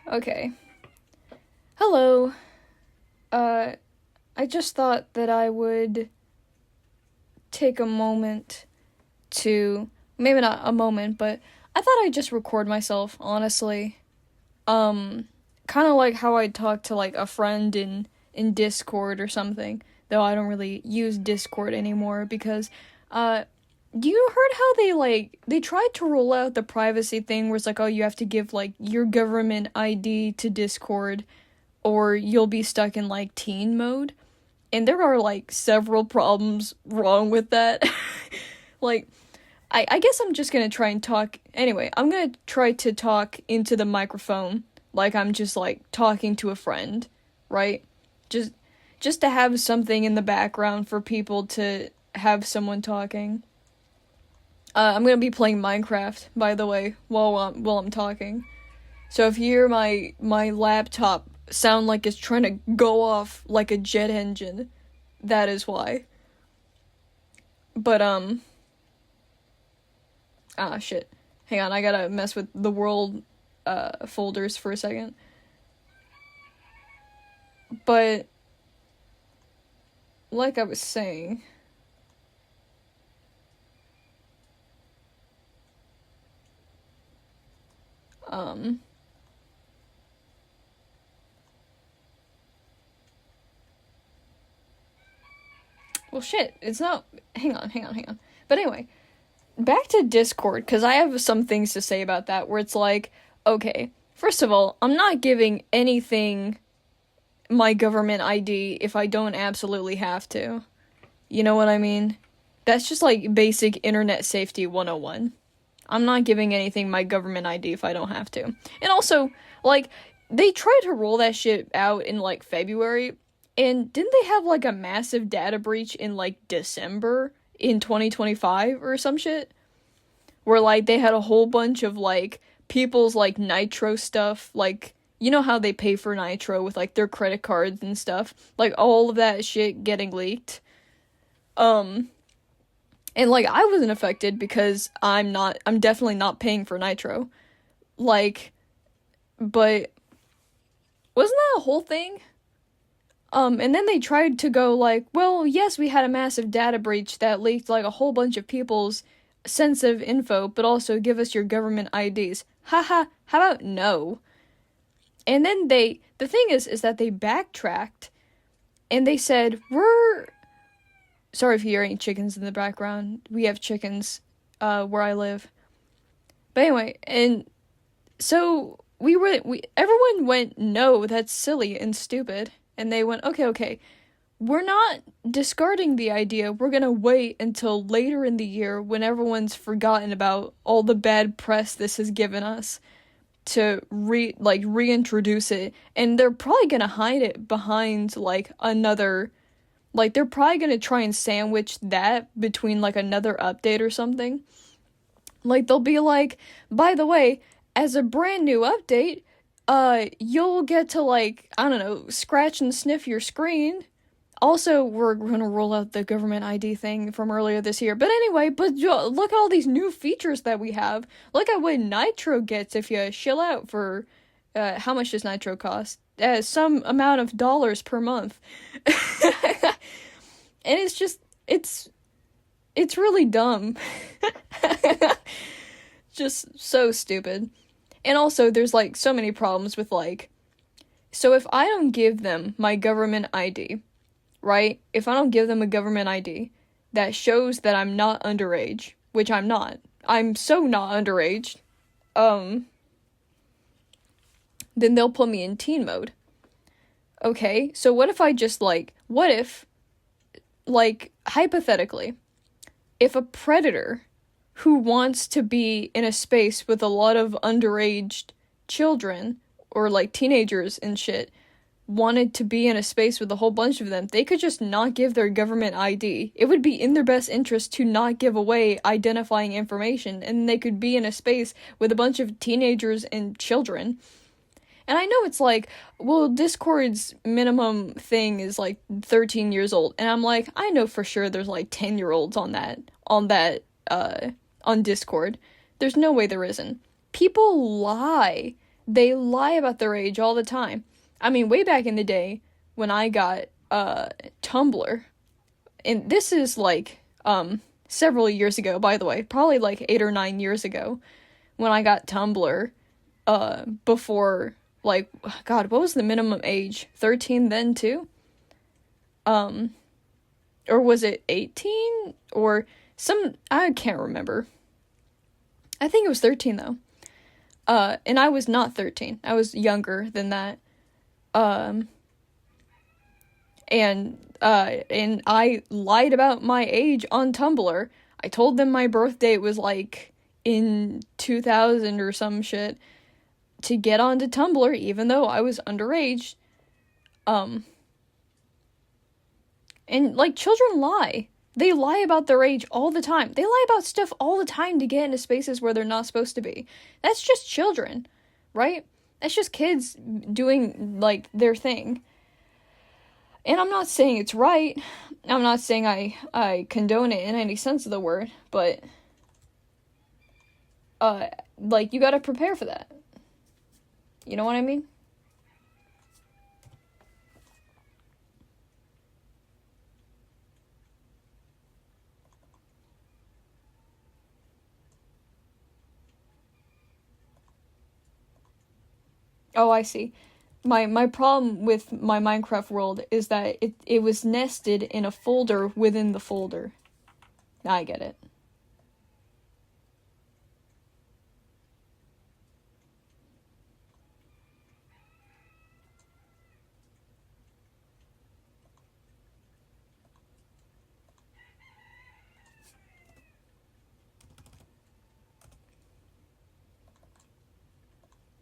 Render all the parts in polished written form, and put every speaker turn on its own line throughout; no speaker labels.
Okay. Hello. Uh, I just thought that I would take a moment to, maybe not a moment, but I thought I'd just record myself, honestly. Kind of like how I'd talk to, like, a friend in Discord or something, though I don't really use Discord anymore because, you heard how they tried to roll out the privacy thing where it's like, oh, you have to give, like, your government ID to Discord or you'll be stuck in, like, teen mode? And there are, like, several problems wrong with that. Like, I guess I'm just gonna try and talk. Anyway, I'm gonna try to talk into the microphone like I'm just, like, talking to a friend, right? Just, just to have something in the background for people to have someone talking. I'm gonna be playing Minecraft, by the way, while I'm talking. So if you hear my laptop sound like it's trying to go off like a jet engine, that is why. But shit. Hang on, I gotta mess with the world folders for a second. But like I was saying, um well shit, it's not. Hang on. But anyway, back to Discord, because I have some things to say about that, where it's like, okay, first of all, I'm not giving anything my government ID if I don't absolutely have to. You know what I mean? That's just like basic internet safety 101. I'm not giving anything my government ID if I don't have to. And also, like, they tried to roll that shit out in, like, February, and didn't they have, like, a massive data breach in, like, December in 2025 or some shit? Where, like, they had a whole bunch of, like, people's, like, Nitro stuff, like, you know how they pay for Nitro with, like, their credit cards and stuff? Like, all of that shit getting leaked. And, like, I wasn't affected because I'm definitely not paying for Nitro. Like, but wasn't that a whole thing? And then they tried to go like, well, yes, we had a massive data breach that leaked, like, a whole bunch of people's sensitive info, but also give us your government IDs. Haha, how about no? And then the thing is that they backtracked, and they said, we're sorry if you hear any chickens in the background. We have chickens, where I live. But anyway, and so everyone went, no, that's silly and stupid. And they went, okay, we're not discarding the idea. We're gonna wait until later in the year when everyone's forgotten about all the bad press this has given us to reintroduce it. And they're probably gonna hide it behind, like, another, like, they're probably gonna try and sandwich that between, like, another update or something. Like, they'll be like, by the way, as a brand new update, you'll get to, like, I don't know, scratch and sniff your screen. Also, we're gonna roll out the government ID thing from earlier this year. But anyway, look at all these new features that we have. Look at what Nitro gets if you shill out for, how much does Nitro cost? Some amount of dollars per month. And it's just, it's really dumb. Just so stupid. And also, there's, like, so many problems with, like, so if I don't give them my government ID, right? If I don't give them a government ID that shows that I'm not underage, which I'm not. I'm so not underage. Then they'll put me in teen mode. Okay, so what if I just, like, hypothetically, if a predator who wants to be in a space with a lot of underage children, or, like, teenagers and shit, wanted to be in a space with a whole bunch of them, they could just not give their government ID. It would be in their best interest to not give away identifying information, and they could be in a space with a bunch of teenagers and children. And I know it's like, well, Discord's minimum thing is, like, 13 years old. And I'm like, I know for sure there's, like, 10-year-olds on Discord. There's no way there isn't. People lie. they lie about their age all the time. I mean, way back in the day when I got Tumblr, and this is like several years ago, by the way, probably like 8 or 9 years ago, when I got Tumblr, before, like, God, what was the minimum age? 13 then too? Or was it 18? Or I can't remember. I think it was 13 though. And I was not 13. I was younger than that. And I lied about my age on Tumblr. I told them my birth date was like in 2000 or some shit to get onto Tumblr, even though I was underage. And like, children lie. They lie about their age all the time. They lie about stuff all the time to get into spaces where they're not supposed to be. That's just children, right? That's just kids doing, like, their thing. And I'm not saying it's right. I'm not saying I condone it in any sense of the word, but, like, you gotta prepare for that. You know what I mean? Oh, I see. My problem with my Minecraft world is that it was nested in a folder within the folder. I get it.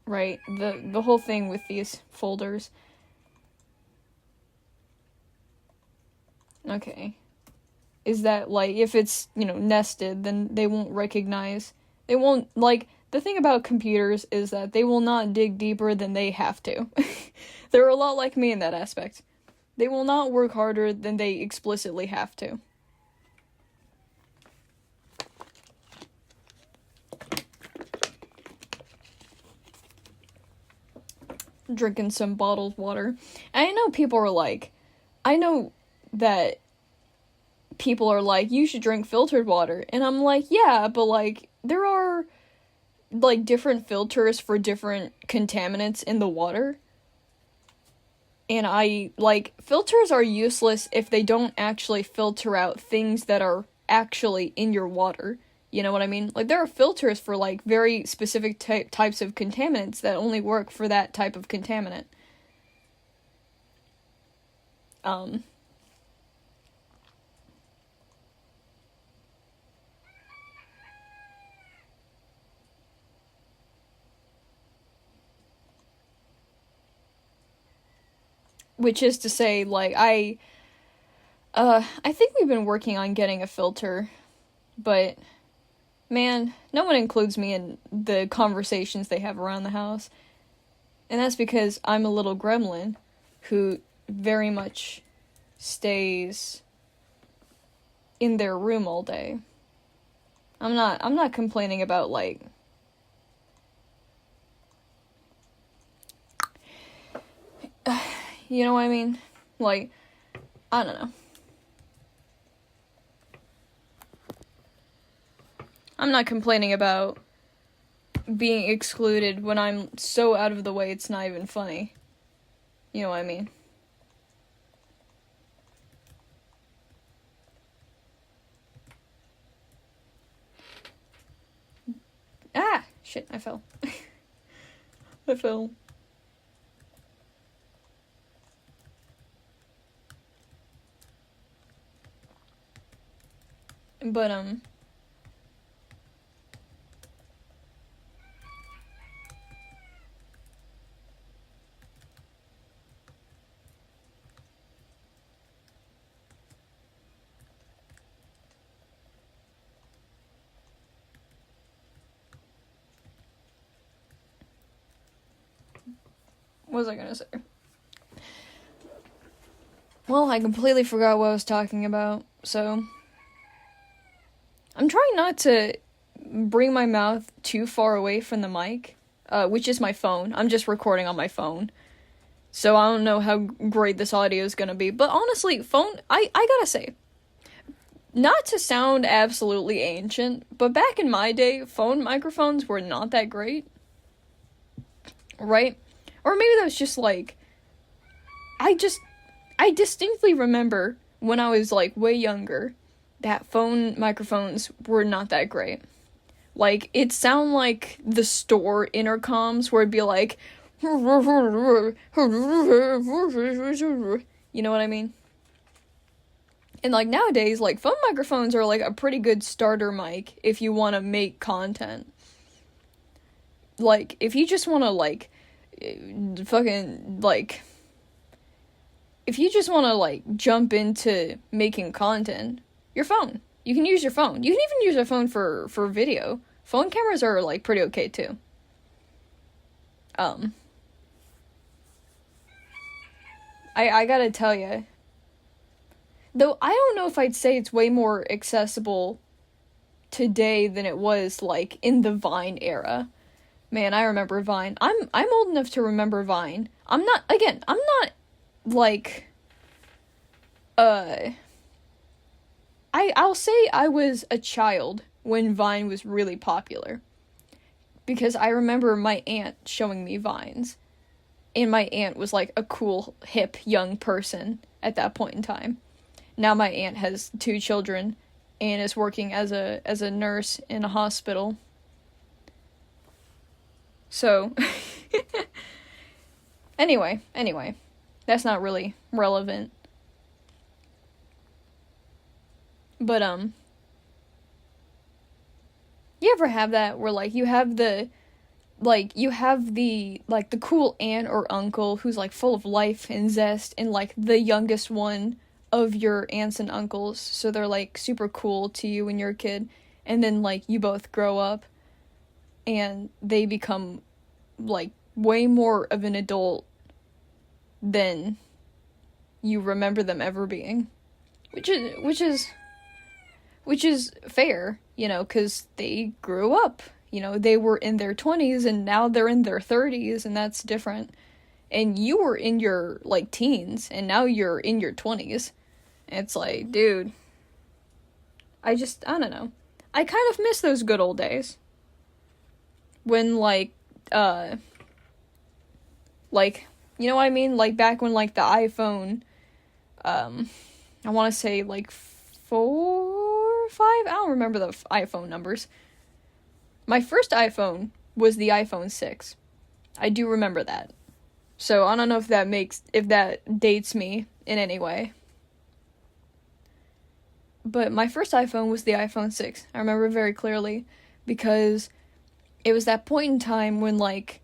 Right. The whole thing with these folders. Okay. Is that, like, if it's, nested, then they won't recognize. They won't, like, the thing about computers is that they will not dig deeper than they have to. They're a lot like me in that aspect. They will not work harder than they explicitly have to. Drinking some bottled water. And I know people are like, I know that people are like, you should drink filtered water. And I'm like, yeah, but, like, there are, like, different filters for different contaminants in the water. And filters are useless if they don't actually filter out things that are actually in your water. You know what I mean? Like, there are filters for, like, very specific types of contaminants that only work for that type of contaminant. Which is to say, like, I think we've been working on getting a filter, but, man, no one includes me in the conversations they have around the house. And that's because I'm a little gremlin who very much stays in their room all day. I'm not complaining about, like, you know what I mean? Like, I don't know. I'm not complaining about being excluded when I'm so out of the way it's not even funny. You know what I mean? Ah! Shit, I fell. I fell. But, what was I gonna say? Well, I completely forgot what I was talking about, so I'm trying not to bring my mouth too far away from the mic, which is my phone. I'm just recording on my phone. So I don't know how great this audio is gonna be. But honestly, I gotta say, not to sound absolutely ancient, but back in my day, phone microphones were not that great. Right? Or maybe that was just like, I distinctly remember when I was like way younger that phone microphones were not that great. Like, it sounded like the store intercoms where it'd be like, you know what I mean? And like nowadays, like phone microphones are like a pretty good starter mic if you want to make content. Like, if you just want to like fucking like if you just want to like jump into making content, your phone. You can use your phone. You can even use your phone for video. Phone cameras are like pretty okay too. I gotta tell you, though, I don't know if I'd say it's way more accessible today than it was like in the Vine era. Man, I remember Vine. I'm old enough to remember Vine. I'm not like I'll say I was a child when Vine was really popular. Because I remember my aunt showing me Vines. And my aunt was like a cool, hip, young person at that point in time. Now my aunt has 2 children and is working as a nurse in a hospital. So, anyway, that's not really relevant. But, you ever have that where, like, you have the cool aunt or uncle who's, like, full of life and zest, and, like, the youngest one of your aunts and uncles, so they're, like, super cool to you when you're a kid, and then, like, you both grow up, and they become, like, way more of an adult than you remember them ever being. Which is fair, you know, because they grew up. You know, they were in their 20s, and now they're in their 30s, and that's different. And you were in your, like, teens, and now you're in your 20s. And it's like, dude, I don't know. I kind of miss those good old days. When, like, you know what I mean? Like, back when, like, the iPhone, I want to say, like, 4 or 5? I don't remember the iPhone numbers. My first iPhone was the iPhone 6. I do remember that. So, I don't know if that dates me in any way. But my first iPhone was the iPhone 6. I remember very clearly because it was that point in time when, like,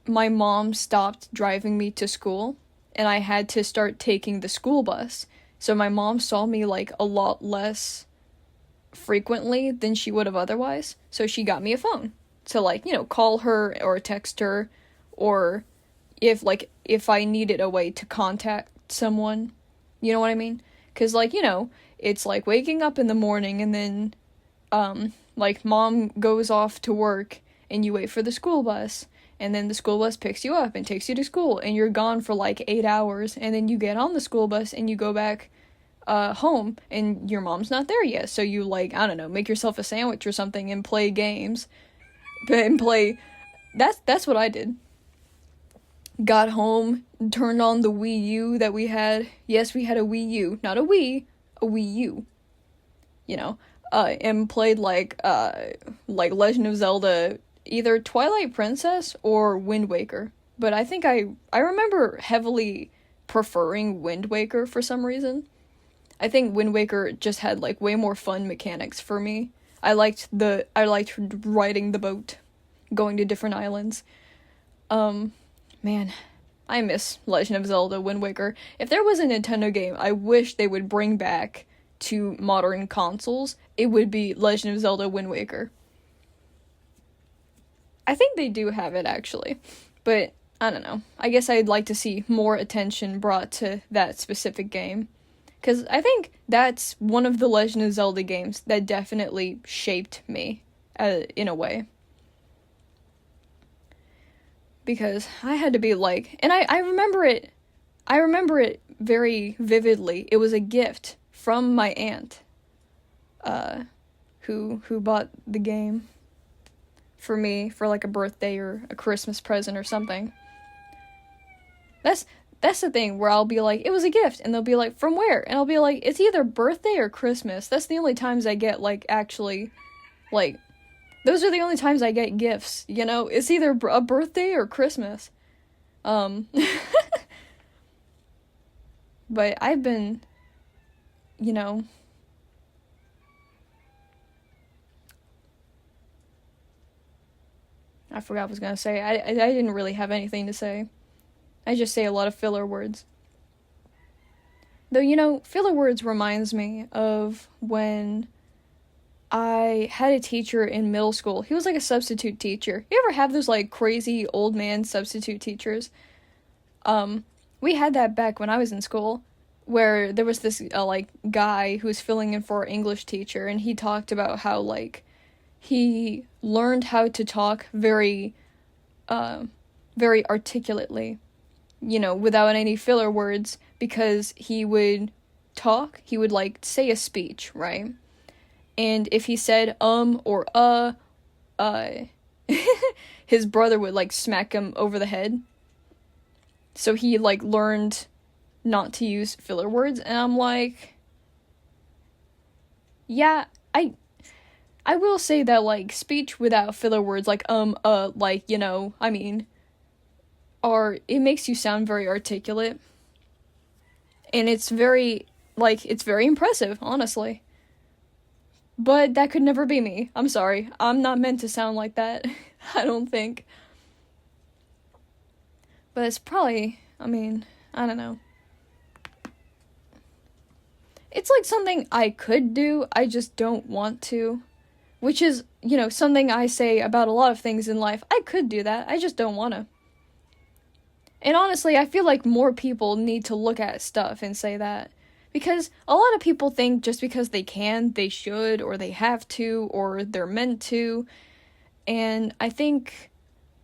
my mom stopped driving me to school and I had to start taking the school bus. So my mom saw me, like, a lot less frequently than she would have otherwise. So she got me a phone to, like, you know, call her or text her, or if I needed a way to contact someone. You know what I mean? Because, like, you know, it's like waking up in the morning and then, like, mom goes off to work and you wait for the school bus. And then the school bus picks you up and takes you to school, and you're gone for like 8 hours, and then you get on the school bus and you go back home, and your mom's not there yet, so you, like, I don't know, make yourself a sandwich or something and play games. That's what I did. Got home, turned on the Wii U that we had. Yes, we had a Wii U. Not a Wii, a Wii U. You know, and played, like Legend of Zelda, either Twilight Princess or Wind Waker. But I think I remember heavily preferring Wind Waker for some reason. I think Wind Waker just had, like, way more fun mechanics for me. I liked riding the boat, going to different islands. Man, I miss Legend of Zelda Wind Waker. If there was a Nintendo game I wish they would bring back to modern consoles, it would be Legend of Zelda Wind Waker. I think they do have it, actually, but I don't know. I guess I'd like to see more attention brought to that specific game, because I think that's one of the Legend of Zelda games that definitely shaped me, in a way. because I had to be like, and I remember it. I remember it very vividly. It was a gift from my aunt, who bought the game for me for like a birthday or a Christmas present or something. That's the thing where I'll be like, it was a gift, and they'll be like, from where? And I'll be like, it's either birthday or Christmas. That's the only times I get like actually, like, those are the only times I get gifts. You know, it's either a birthday or Christmas. But I've been, you know, I forgot what I was gonna say. I didn't really have anything to say. I just say a lot of filler words. Though, you know, filler words reminds me of when I had a teacher in middle school. He was like a substitute teacher. You ever have those like crazy old man substitute teachers? We had that back when I was in school, where there was this like guy who was filling in for our English teacher, and he talked about how like he learned how to talk very articulately, you know, without any filler words, because he would like say a speech, right? And if he said or his brother would like smack him over the head. So he like learned not to use filler words, and I'm like, yeah, I will say that like speech without filler words, like like, you know, I mean, it makes you sound very articulate. And it's very impressive, honestly. But that could never be me. I'm sorry. I'm not meant to sound like that. I don't think. But it's probably, I mean, I don't know. It's like something I could do, I just don't want to. Which is, you know, something I say about a lot of things in life. I could do that, I just don't want to. And honestly, I feel like more people need to look at stuff and say that. Because a lot of people think just because they can, they should, or they have to, or they're meant to. And I think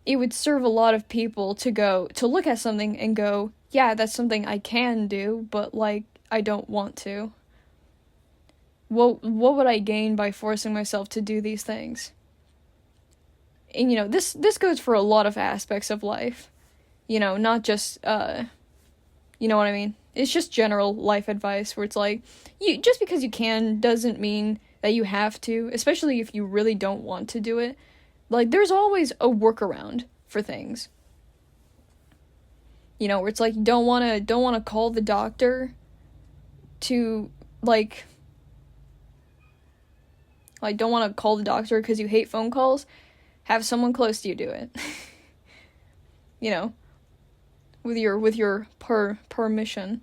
it would serve a lot of people to look at something and go, yeah, that's something I can do, but like, I don't want to. What would I gain by forcing myself to do these things? And you know, this goes for a lot of aspects of life. You know, not just, you know what I mean? It's just general life advice where it's like, just because you can doesn't mean that you have to, especially if you really don't want to do it. Like, there's always a workaround for things. You know, where it's like, you don't want to call the doctor to, like, don't want to call the doctor because you hate phone calls. Have someone close to you do it. You know, with your permission.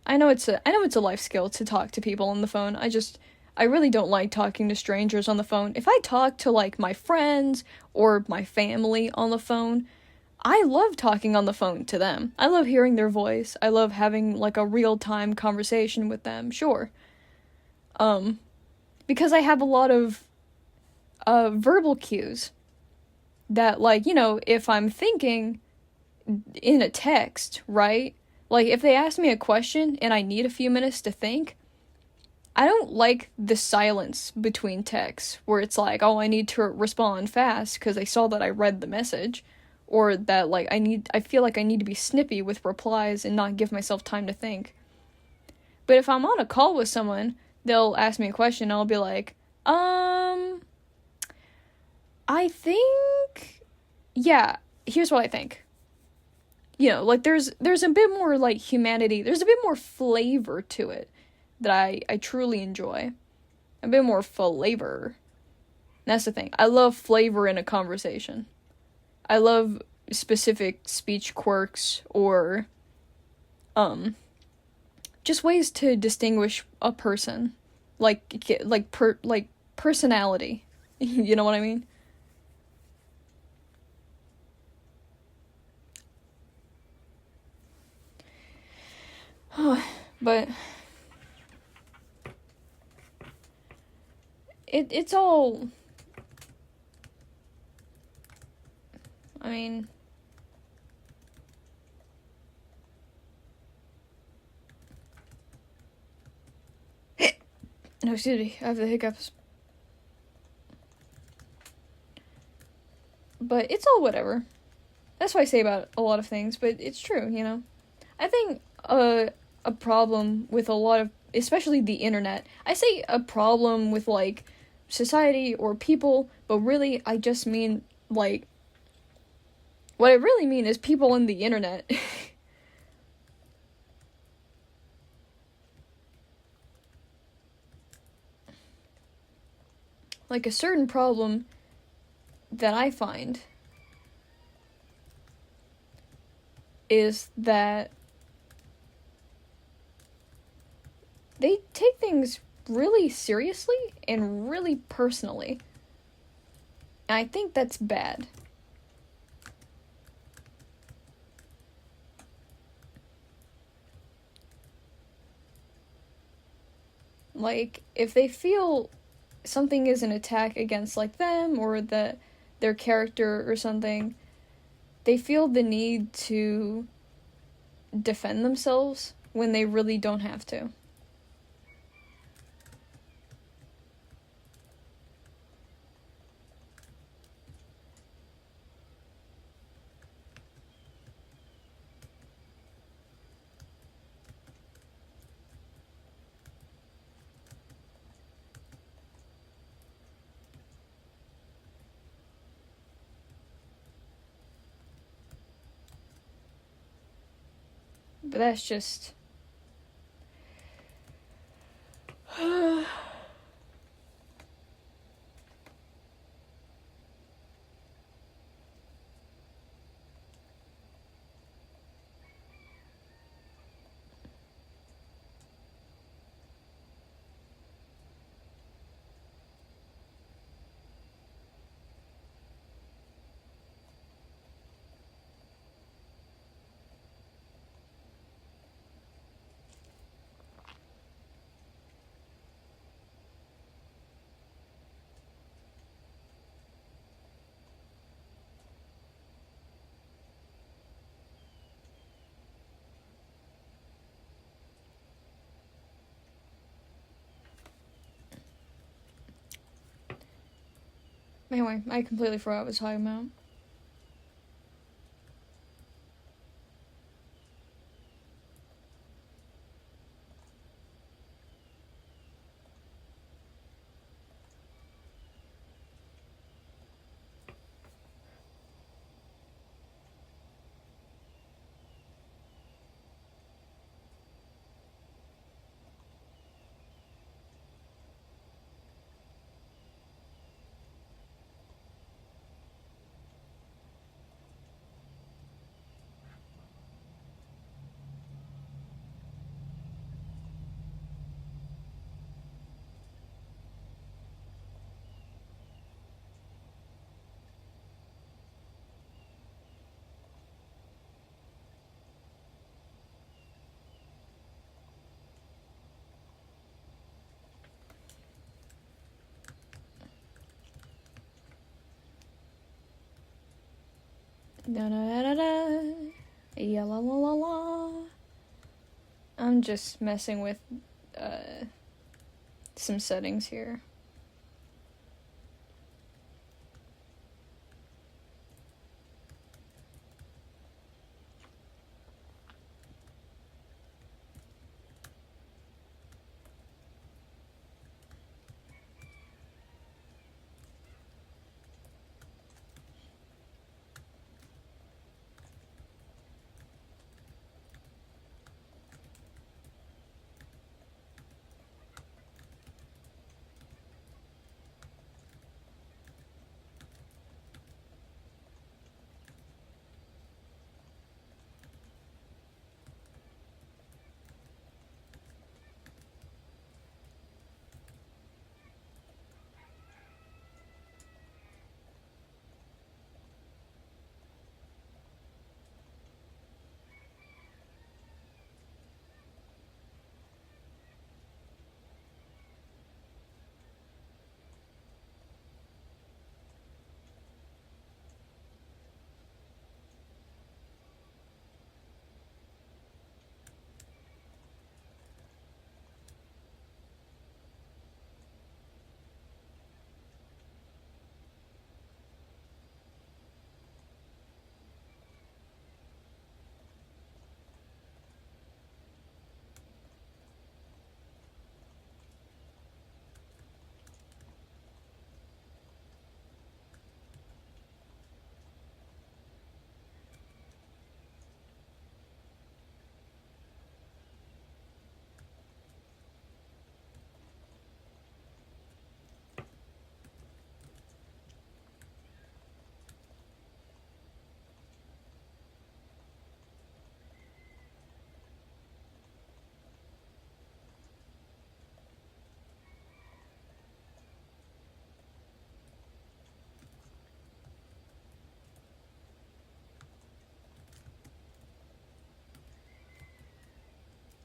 I know it's a life skill to talk to people on the phone. I really don't like talking to strangers on the phone. If I talk to like my friends or my family on the phone, I love talking on the phone to them. I love hearing their voice. I love having like a real-time conversation with them. Sure. Because I have a lot of verbal cues that, like, you know, if I'm thinking in a text, right? Like, if they ask me a question and I need a few minutes to think, I don't like the silence between texts where it's like, oh, I need to respond fast because I saw that I read the message, or that, like, I feel like I need to be snippy with replies and not give myself time to think. But if I'm on a call with someone, they'll ask me a question and I'll be like, I think, yeah, here's what I think. You know, like, there's a bit more, like, humanity, there's a bit more flavor to it that I truly enjoy. A bit more flavor. That's the thing. I love flavor in a conversation. I love specific speech quirks or, just ways to distinguish a person. Like personality. You know what I mean? But it's all, I mean, No, excuse me, I have the hiccups. But it's all whatever. That's what I say about a lot of things, but it's true, you know? I think a problem with a lot of, especially the internet, I say a problem with, like, society or people, but really, I just mean, like, what I really mean is people in the internet. Like, a certain problem that I find is that they take things really seriously and really personally. And I think that's bad. Like, if they feel something is an attack against, like, them or their character or something, they feel the need to defend themselves when they really don't have to. But that's just anyway, I completely forgot what I was talking about. Da da da da da. Yeah la la la la. I'm just messing with some settings here.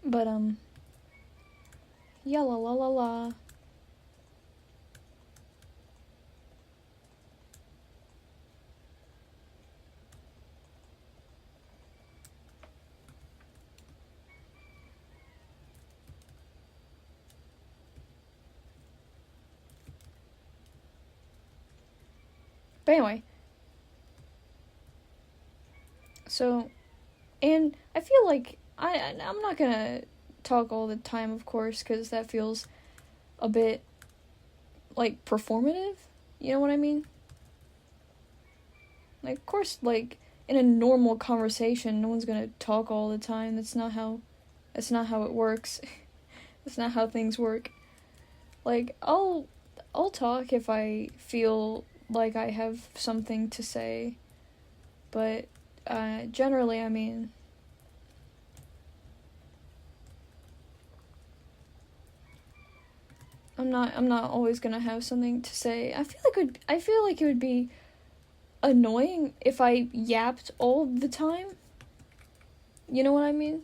But, yeah, la la la la. But anyway, so, and I feel like I'm not gonna talk all the time, of course, because that feels a bit, like, performative. You know what I mean? Like, of course, like, in a normal conversation, no one's gonna talk all the time. That's not how it works. That's not how things work. Like, I'll talk if I feel like I have something to say, but generally, I mean, I'm not always gonna have something to say. I feel like it would be annoying if I yapped all the time. You know what I mean?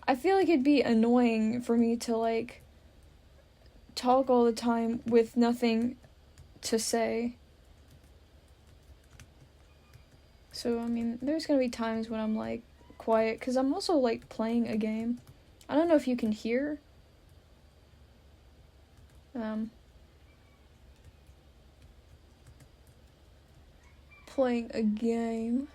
I feel like it'd be annoying for me to, like, talk all the time with nothing to say. So, I mean, there's gonna be times when I'm, like, quiet, because I'm also, like, playing a game. I don't know if you can hear. Playing a game.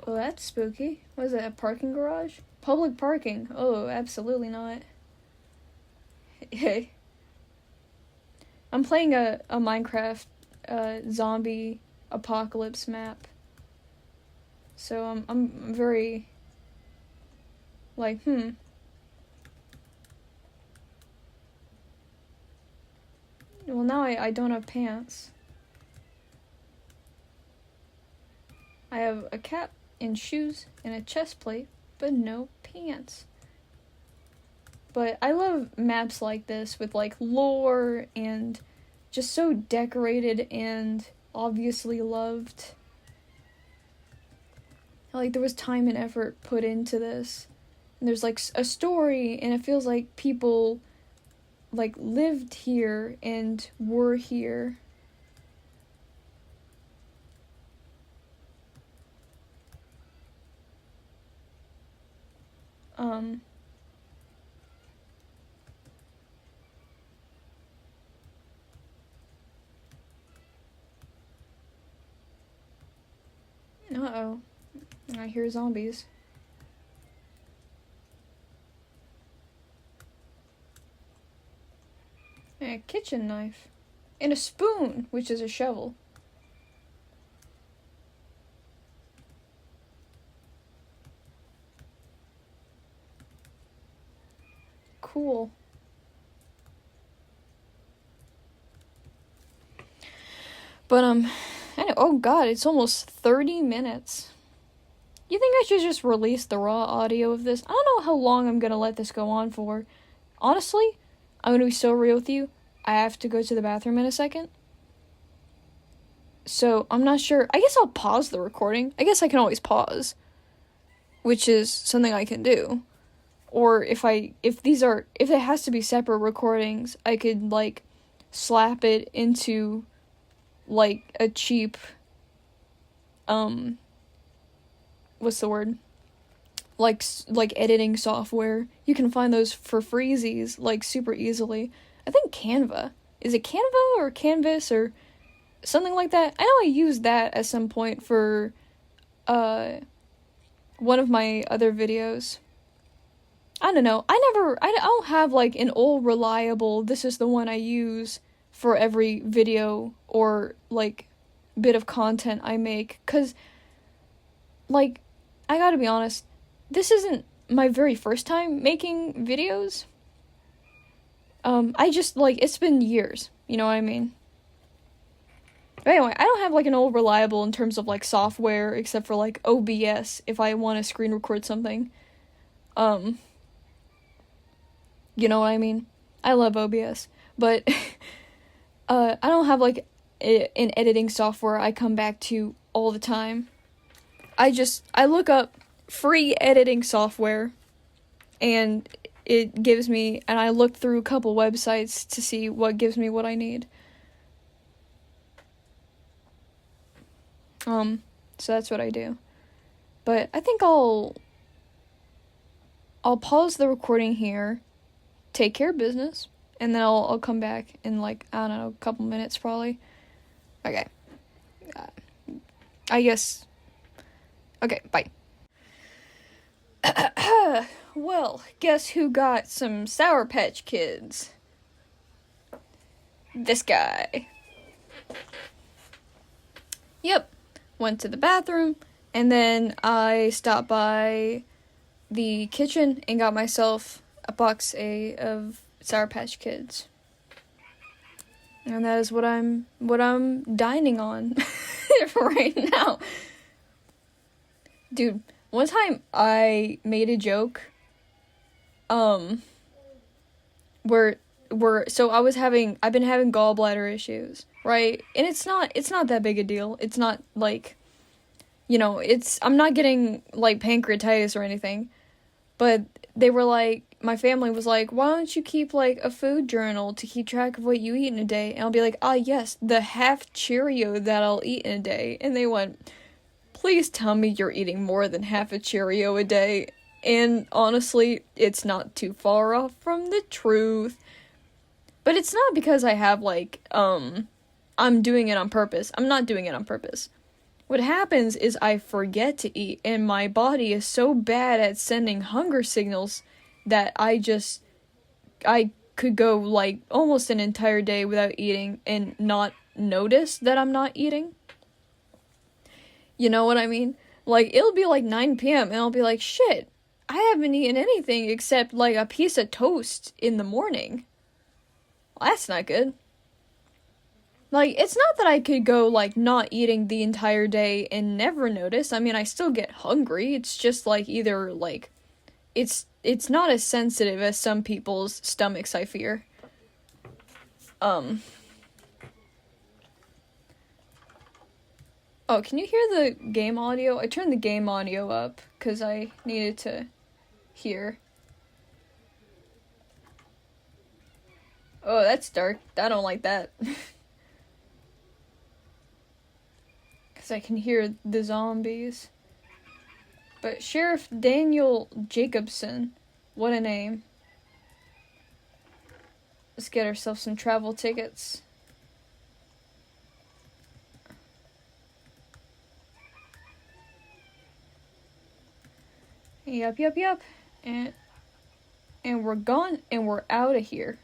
Oh, that's spooky. What is that, a parking garage? Public parking. Oh, absolutely not. Hey. I'm playing a Minecraft zombie apocalypse map. So I'm very, like, Well, now I don't have pants. I have a cap and shoes and a chest plate, but no pants. But I love maps like this with, like, lore and just so decorated and obviously loved. Like, there was time and effort put into this. And there's, like, a story, and it feels like people, like, lived here and were here. Uh-oh. I hear zombies. And a kitchen knife. And a spoon, which is a shovel. Cool. But, oh god, it's almost 30 minutes. You think I should just release the raw audio of this? I don't know how long I'm gonna let this go on for. Honestly, I'm gonna be so real with you. I have to go to the bathroom in a second. So, I'm not sure. I guess I'll pause the recording. I guess I can always pause. Which is something I can do. Or if it has to be separate recordings, I could, like, slap it into, like, a cheap, what's the word? Like editing software. You can find those for freezies, like, super easily. I think Canva. Is it Canva or Canvas or something like that? I know I used that at some point for, one of my other videos. I don't know. I don't have, like, an old reliable, this is the one I use for every video or, like, bit of content I make. 'Cause, like, I gotta be honest, this isn't my very first time making videos. I just, like, it's been years, you know what I mean? But anyway, I don't have, like, an old reliable in terms of, like, software, except for, like, OBS if I want to screen record something. Um, you know what I mean? I love OBS, but I don't have like an editing software I come back to all the time. I look up free editing software, and it gives me, and I look through a couple websites to see what gives me what I need. So that's what I do. But I think I'll pause the recording here, take care of business, and then I'll come back in like, I don't know, a couple minutes probably. Okay. I guess. Okay, bye. Well, guess who got some Sour Patch Kids? This guy. Yep. Went to the bathroom, and then I stopped by the kitchen and got myself a box of Sour Patch Kids. And that is what I'm dining on right now. Dude, one time I made a joke where I've been having gallbladder issues, right? And it's not that big a deal. It's not like, I'm not getting like pancreatitis or anything. But they were like, my family was like, why don't you keep like a food journal to keep track of what you eat in a day? And I'll be like, yes, the half Cheerio that I'll eat in a day. And they went, please tell me you're eating more than half a Cheerio a day. And honestly, it's not too far off from the truth. But it's not because I have like, I'm doing it on purpose. I'm not doing it on purpose. What happens is I forget to eat, and my body is so bad at sending hunger signals that I could go like almost an entire day without eating and not notice that I'm not eating. You know what I mean? Like, it'll be like 9 p.m. and I'll be like, shit, I haven't eaten anything except like a piece of toast in the morning. Well, that's not good. Like, it's not that I could go, like, not eating the entire day and never notice. I mean, I still get hungry. It's just, like, either, like, it's not as sensitive as some people's stomachs, I fear. Oh, can you hear the game audio? I turned the game audio up, because I needed to hear. Oh, that's dark. I don't like that. Because I can hear the zombies. But Sheriff Daniel Jacobson, what a name. Let's get ourselves some travel tickets. Yep. And we're gone, and we're out of here.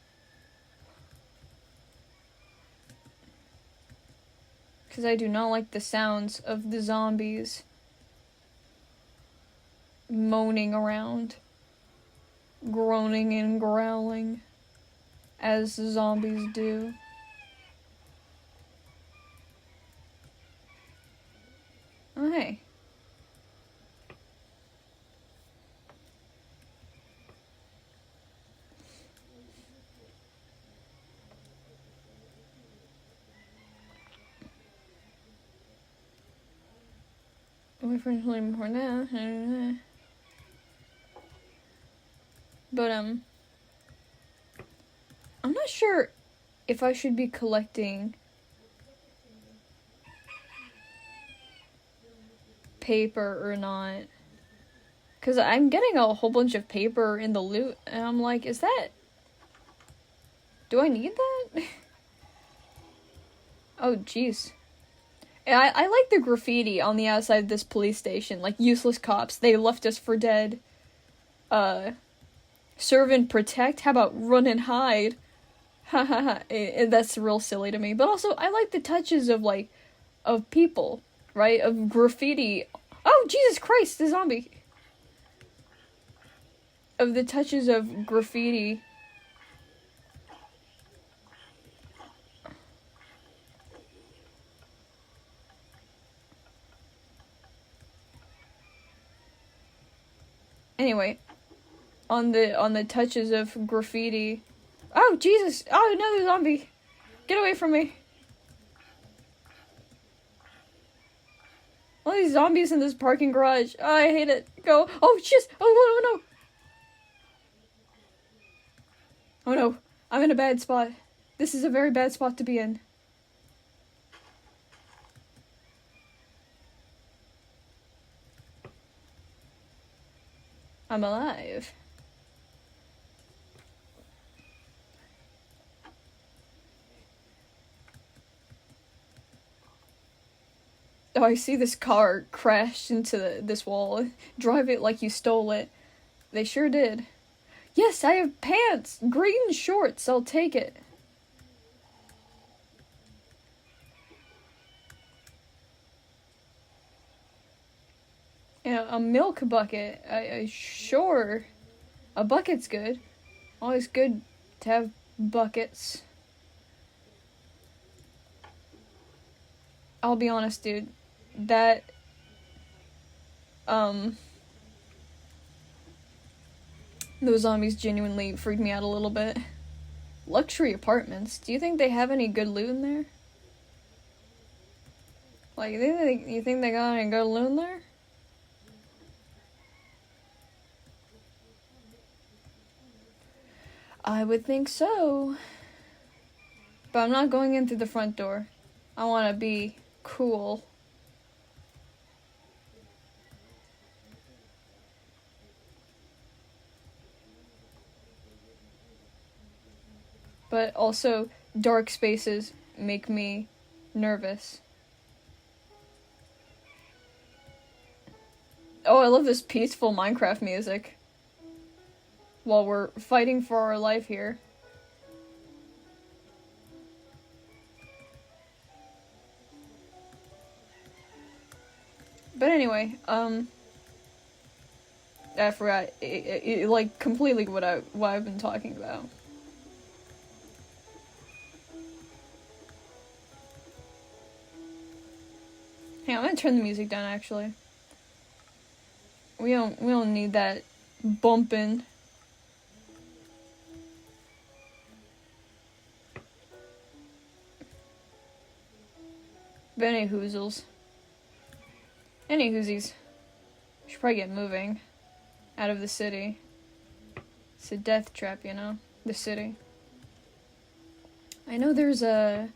Because I do not like the sounds of the zombies moaning around, groaning and growling, as the zombies do. Oh, hey. Wait for him more now. But, I'm not sure if I should be collecting paper or not. Because I'm getting a whole bunch of paper in the loot, and I'm like, is that... Do I need that? Oh, jeez. I like the graffiti on the outside of this police station. Like, useless cops. They left us for dead. Serve and protect? How about run and hide? Hahaha. That's real silly to me. But also, I like the touches of, like, of people, right? Of graffiti. Oh, Jesus Christ, the zombie. Of the touches of graffiti. Anyway, on the touches of graffiti. Oh Jesus! Oh, another zombie! Get away from me! All these zombies in this parking garage. Oh, I hate it. Go! Oh jeez! Oh no! Oh no! I'm in a bad spot. This is a very bad spot to be in. I'm alive. Oh, I see this car crash into this wall. Drive it like you stole it. They sure did. Yes, I have pants! Green shorts, I'll take it. Yeah, a milk bucket. Sure. A bucket's good. Always good to have buckets. I'll be honest, dude. That, those zombies genuinely freaked me out a little bit. Luxury apartments. Do you think they have any good loot in there? Like, you think they got any good loot in there? I would think so. But I'm not going in through the front door. I want to be cool. But also, dark spaces make me nervous. Oh, I love this peaceful Minecraft music. While we're fighting for our life here. But anyway, I forgot, like, completely what I've been talking about. Hey, I'm gonna turn the music down, actually. We don't need that bumping. But any hoozles. Any hoosies. Should probably get moving. Out of the city. It's a death trap, you know? The city. I know there's a...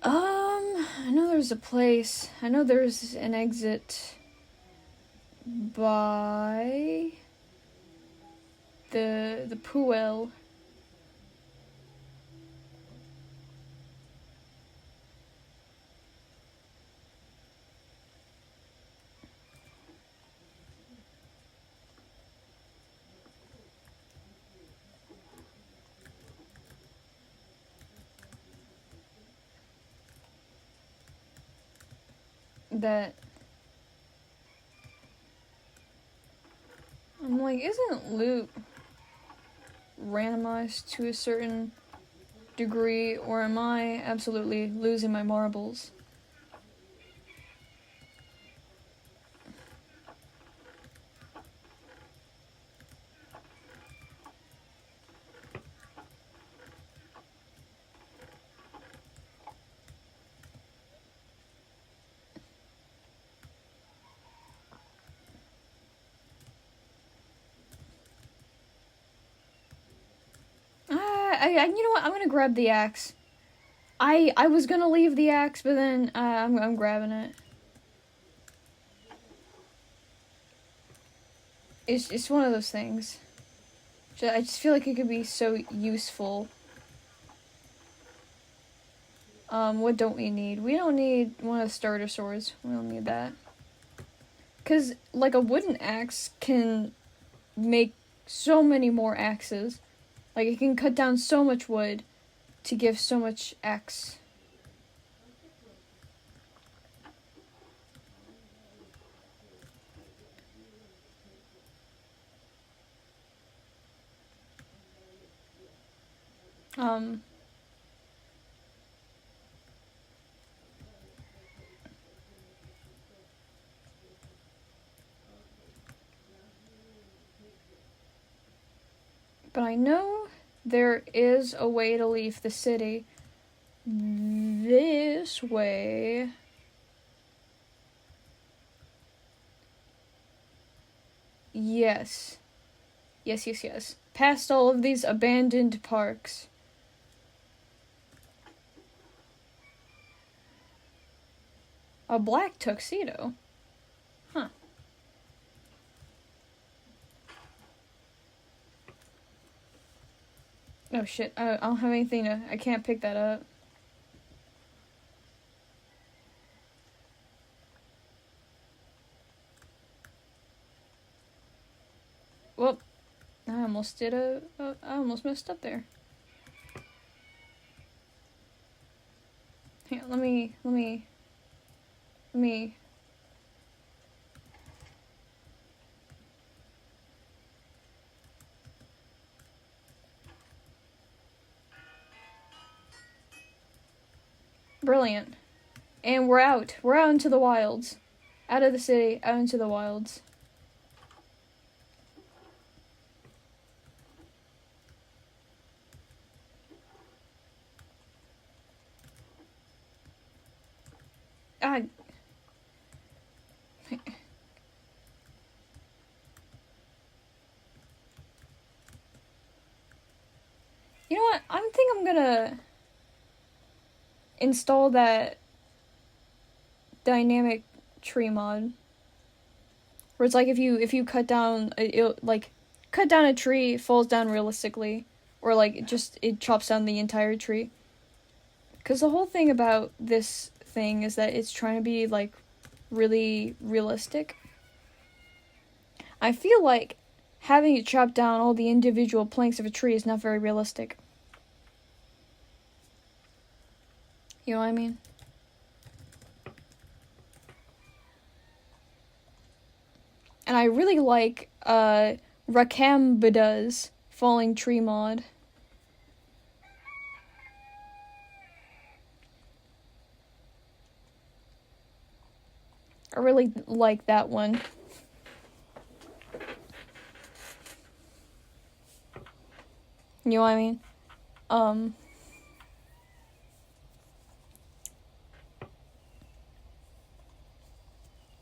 I know there's a place. I know there's an exit by the pool. That I'm like, isn't loot randomized to a certain degree, or am I absolutely losing my marbles? You know what? I'm gonna grab the axe. I was gonna leave the axe, but then I'm grabbing it. It's one of those things. I just feel like it could be so useful. What don't we need? We don't need one of the starter swords. We don't need that. 'Cause, like, a wooden axe can make so many more axes. Like, it can cut down so much wood to give so much X. But I know there is a way to leave the city. This way. Yes. Yes. Past all of these abandoned parks. A black tuxedo? Huh. Oh shit, I don't have anything to... I can't pick that up. Well, I almost did I almost messed up there. Here, let me... Brilliant. And we're out. We're out into the wilds. Out of the city, out into the wilds. Ah. You know what? I think I'm gonna install that dynamic tree mod. Where it's like if you cut down cut down a tree, it falls down realistically, or like it chops down the entire tree. Cuz the whole thing about this thing is that it's trying to be like really realistic. I feel like having it chop down all the individual planks of a tree is not very realistic. You know what I mean? And I really like Rakambida's falling tree mod. I really like that one. You know what I mean?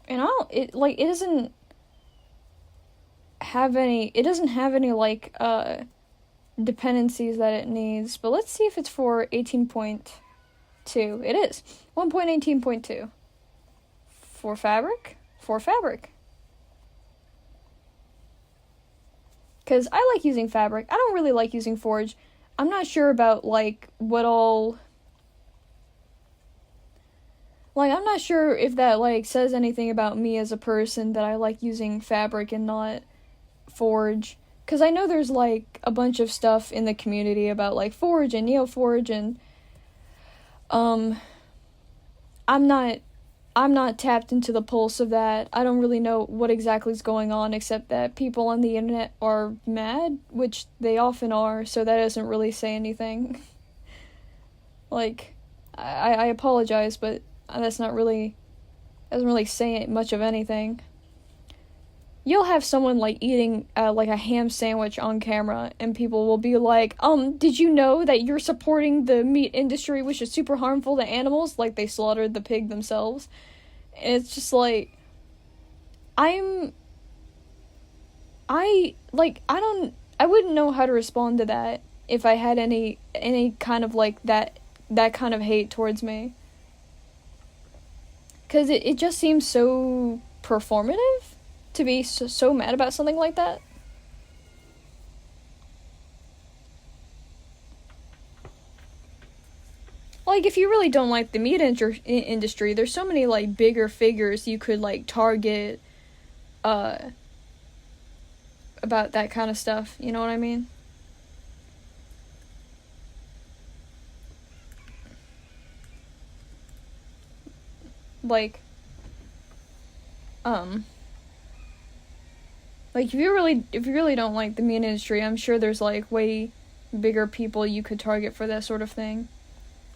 And it doesn't have any like dependencies that it needs, but let's see if it's for 18.2. It is 1.18.2 for fabric. Because I like using fabric. I don't really like using forge. I'm not sure about like what all. Like, I'm not sure if that like says anything about me as a person that I like using fabric and not forge. Because I know there's like a bunch of stuff in the community about like forge and neoforge, and I'm not tapped into the pulse of that. I don't really know what exactly is going on, except that people on the internet are mad, which they often are, so that doesn't really say anything. Like, I apologize, but doesn't really say much of anything. You'll have someone like eating like a ham sandwich on camera, and people will be like, did you know that you're supporting the meat industry, which is super harmful to animals? Like they slaughtered the pig themselves. And it's just like, I wouldn't know how to respond to that if I had any kind of like that kind of hate towards me. Because it just seems so performative to be so mad about something like that. Like, if you really don't like the meat industry, there's so many, like, bigger figures you could, like, target, about that kind of stuff. You know what I mean? Like, if you really don't like the meat industry, I'm sure there's, like, way bigger people you could target for that sort of thing.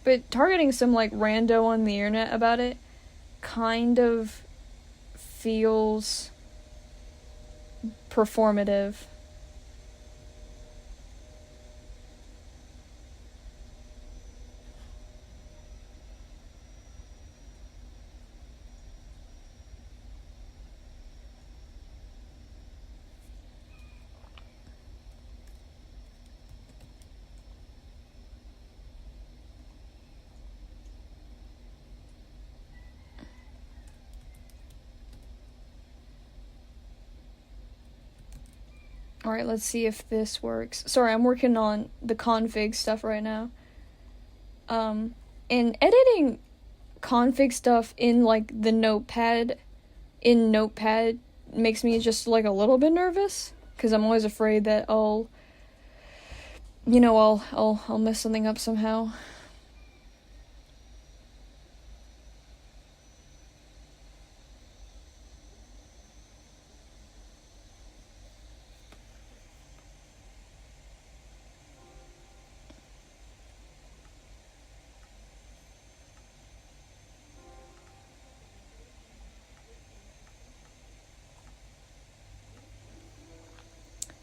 But targeting some, like, rando on the internet about it kind of feels performative. Alright, let's see if this works. Sorry, I'm working on the config stuff right now. And editing config stuff in, like, the Notepad, makes me just, like, a little bit nervous. Because I'm always afraid that I'll mess something up somehow.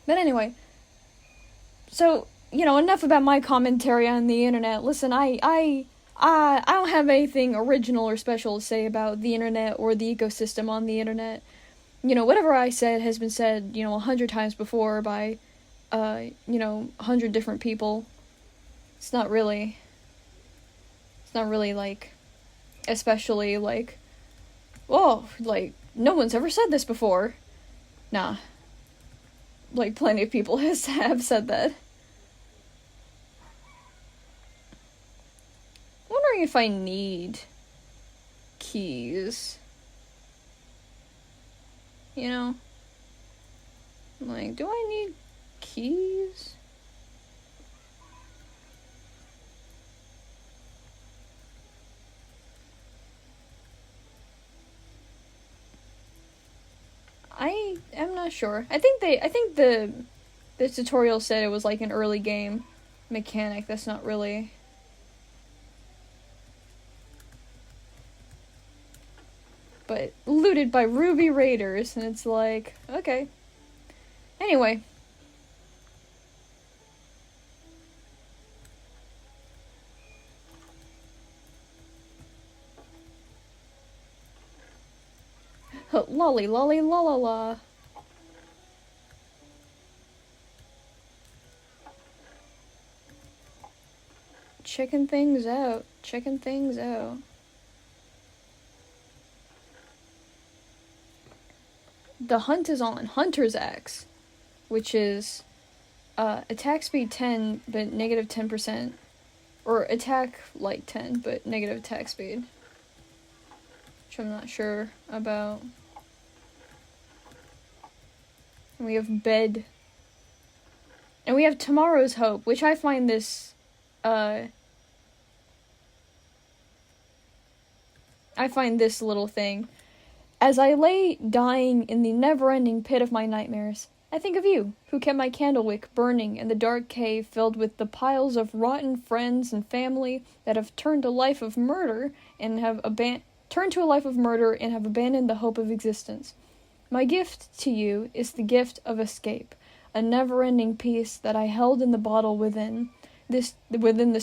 But anyway, so, enough about my commentary on the internet. Listen, I don't have anything original or special to say about the internet or the ecosystem on the internet. Whatever I said has been said, 100 times before by, 100 different people. It's not really, like, especially, like, whoa, like, no one's ever said this before. Nah. Like, plenty of people have said that. Wondering if I need keys. Like, do I need keys? I am not sure. I think the tutorial said it was like an early game mechanic. That's not really. But looted by Ruby Raiders, and it's like, okay. Anyway. Lolly, lolly, la la la. Checking things out. The hunt is on. Hunter's Axe, which is attack speed 10, but negative 10%. Or attack like 10, but negative attack speed. Which I'm not sure about. And we have Bed. And we have Tomorrow's Hope, which I find this, little thing. As I lay dying in the never-ending pit of my nightmares, I think of you, who kept my candle wick burning in the dark cave filled with the piles of rotten friends and family that have turned to a life of murder and have abandoned the hope of existence. My gift to you is the gift of escape, a never-ending peace that I held in the bottle within this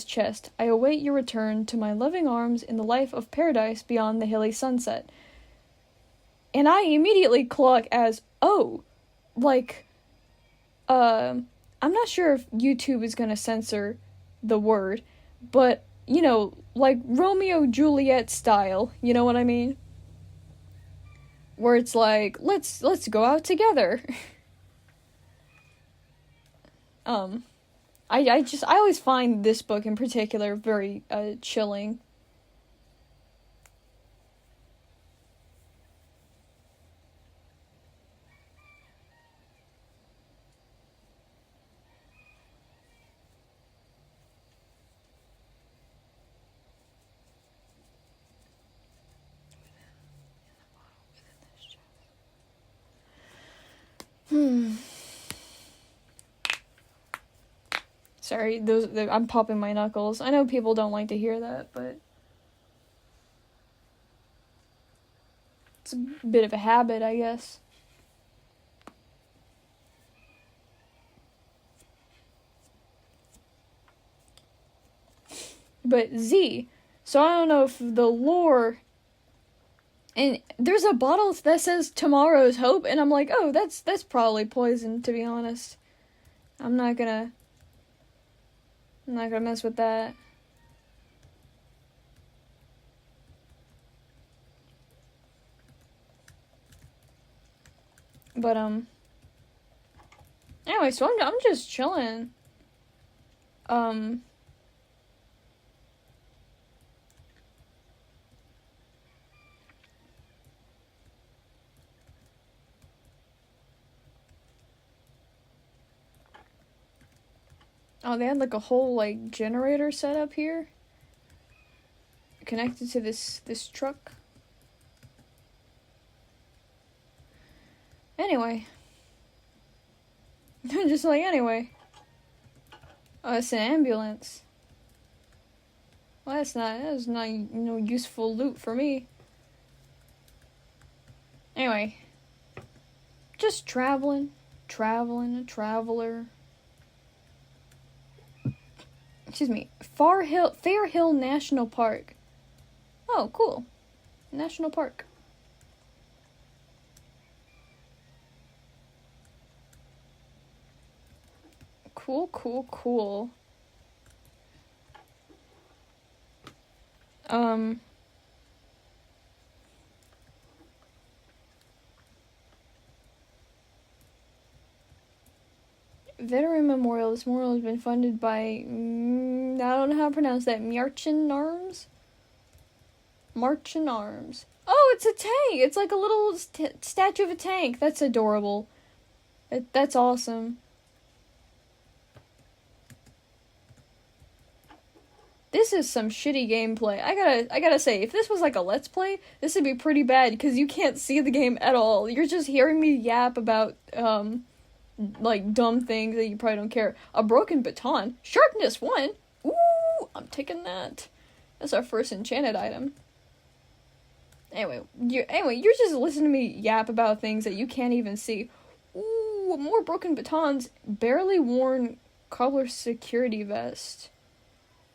chest. I await your return to my loving arms in the life of paradise beyond the hilly sunset. And I immediately clock as, I'm not sure if YouTube is gonna censor the word, but, like Romeo Juliet style, you know what I mean? Where it's like, let's go out together. I always find this book in particular very, chilling. Sorry, I'm popping my knuckles. I know people don't like to hear that, but it's a bit of a habit, I guess. But Z, so I don't know if the lore, and there's a bottle that says Tomorrow's Hope, and I'm like, oh, that's probably poison, to be honest. I'm not gonna mess with that. But, I Anyway, so I'm just chilling. Oh, they had like a whole like generator set up here, connected to this truck. Anyway, just like anyway. Oh, it's an ambulance. Well, that's not useful loot for me. Anyway, just traveling, a traveler. Excuse me, Fair Hill National Park. Oh, cool. National Park. Cool. Veteran Memorial. This memorial has been funded by, I don't know how to pronounce that, Marchin Arms. Oh, it's a tank! It's like a little statue of a tank. That's adorable. That's awesome. This is some shitty gameplay. I gotta say, if this was like a Let's Play, this would be pretty bad, because you can't see the game at all. You're just hearing me yap about, like, dumb things that you probably don't care. A broken baton. Sharpness 1! Ooh, I'm taking that. That's our first enchanted item. Anyway, you're just listening to me yap about things that you can't even see. Ooh, more broken batons. Barely worn cobbler security vest.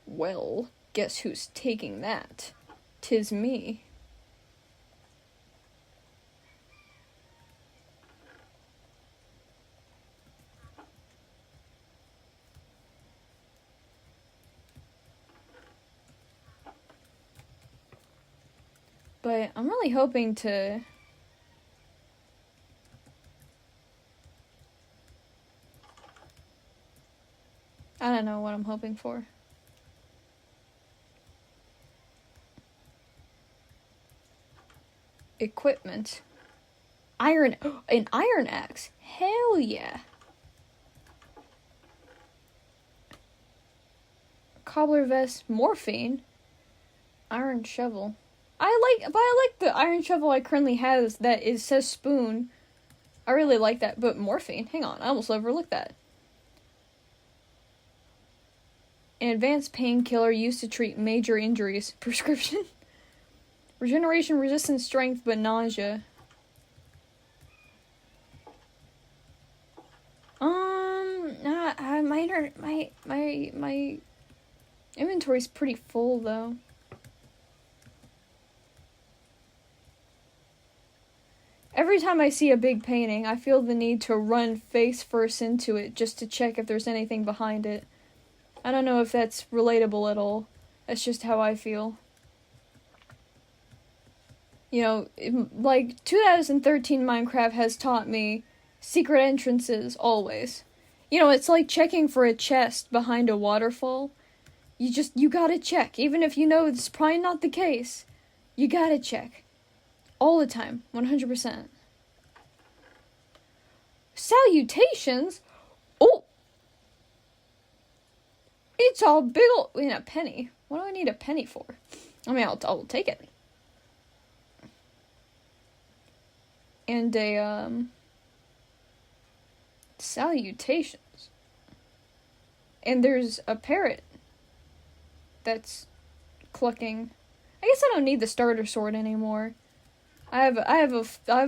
Well, guess who's taking that? 'Tis me. But I'm really hoping to... I don't know what I'm hoping for. Equipment. An iron axe. Hell yeah. Cobbler vest, morphine. Iron shovel. I like the iron shovel I currently have that says spoon. I really like that, but morphine. Hang on, I almost overlooked that. An advanced painkiller used to treat major injuries. Prescription. Regeneration, resistance, strength, but nausea. My inventory's pretty full though. Every time I see a big painting, I feel the need to run face first into it just to check if there's anything behind it. I don't know if that's relatable at all. That's just how I feel. You know, like 2013 Minecraft has taught me secret entrances always. You know, it's like checking for a chest behind a waterfall. You gotta check. Even if you know it's probably not the case, you gotta check. All the time. 100%. Salutations? Oh! It's all big ol'... Wait, a penny. What do I need a penny for? I mean, I'll take it. And salutations. And there's a parrot that's clucking. I guess I don't need the starter sword anymore. I have a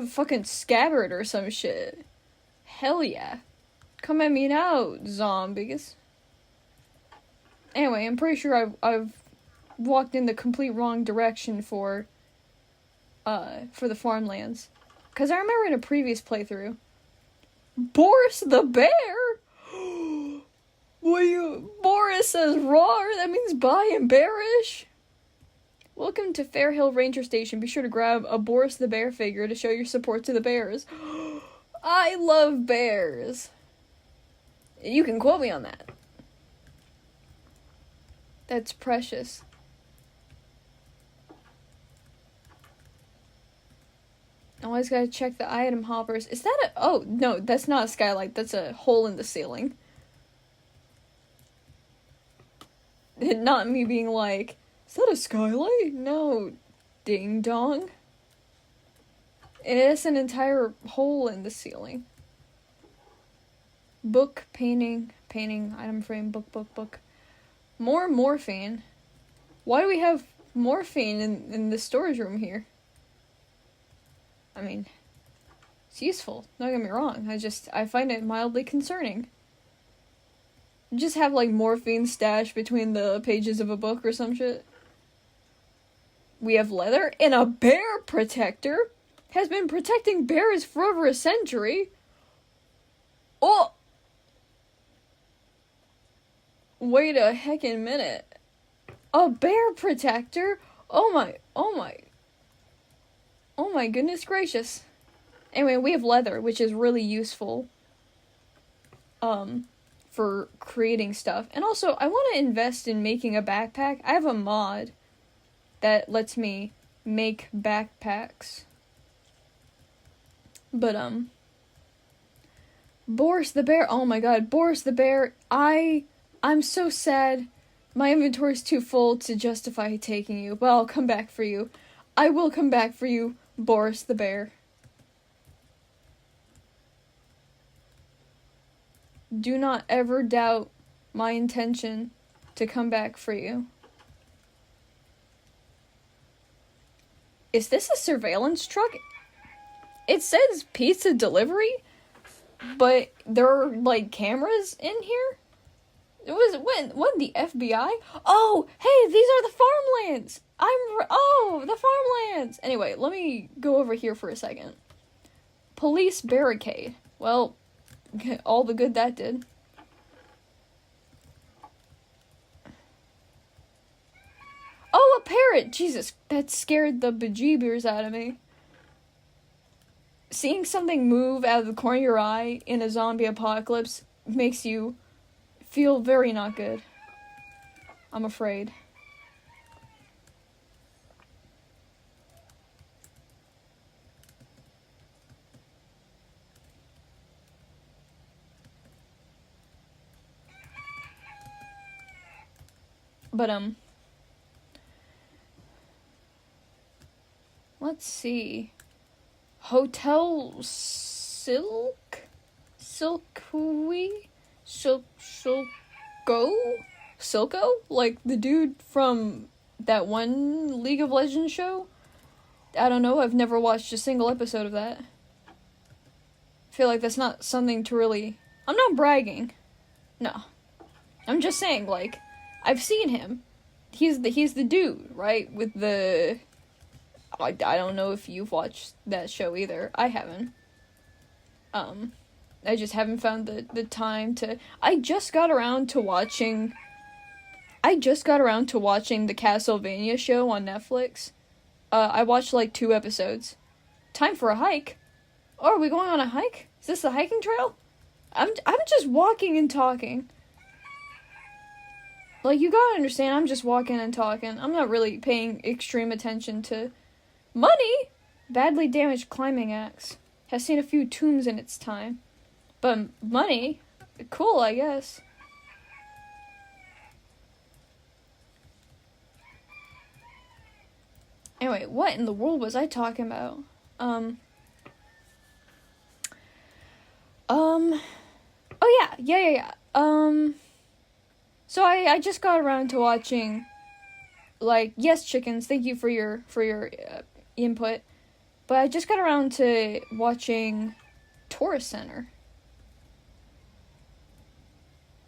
fucking scabbard or some shit. Hell yeah. Come at me now, zombies. Anyway, I'm pretty sure I've walked in the complete wrong direction for the farmlands. Because I remember in a previous playthrough, Boris the bear? Boris says roar, that means bye and bearish. Welcome to Fairhill Ranger Station. Be sure to grab a Boris the bear figure to show your support to the bears. I love bears. You can quote me on that. That's precious. Always gotta check the item hoppers. Is that a... Oh, no, that's not a skylight. That's a hole in the ceiling. Not me being like, is that a skylight? No, ding dong. It is an entire hole in the ceiling. Book, painting, item frame, book. More morphine. Why do we have morphine in the storage room here? I mean, it's useful, don't get me wrong. I find it mildly concerning. Just have, like, morphine stashed between the pages of a book or some shit. We have leather, and a bear protector has been protecting bears for over a century. Oh! Wait a heckin' minute. A bear protector? Oh my goodness gracious. Anyway, we have leather, which is really useful. For creating stuff. And also, I want to invest in making a backpack. I have a mod that lets me make backpacks. But, Boris the bear. Oh my god, Boris the bear. I'm so sad. My inventory's too full to justify taking you, but I'll come back for you. I will come back for you, Boris the bear. Do not ever doubt my intention to come back for you. Is this a surveillance truck? It says pizza delivery, but there are, like, cameras in here? It was, when the FBI? Oh, hey, these are the farmlands! The farmlands! Anyway, let me go over here for a second. Police barricade. Well, all the good that did. Oh, a parrot! Jesus, that scared the bejeebers out of me. Seeing something move out of the corner of your eye in a zombie apocalypse makes you feel very not good. I'm afraid. But, let's see. Hotel Silk? Silco? Like the dude from that one League of Legends show? I don't know, I've never watched a single episode of that. I feel like that's not something to really... I'm not bragging. No. I'm just saying, like, I've seen him. He's the dude, right? With the... I don't know if you've watched that show either. I haven't. I just haven't found the time to... I just got around to watching the Castlevania show on Netflix. I watched like 2 episodes. Time for a hike. Oh, are we going on a hike? Is this the hiking trail? I'm just walking and talking. Like, you gotta understand, I'm just walking and talking. I'm not really paying extreme attention to... Money! Badly damaged climbing axe. Has seen a few tombs in its time. But money? Cool, I guess. Anyway, what in the world was I talking about? Oh yeah. So I just got around to watching, like, yes, chickens, thank you for your input, but I just got around to watching Tourist Center.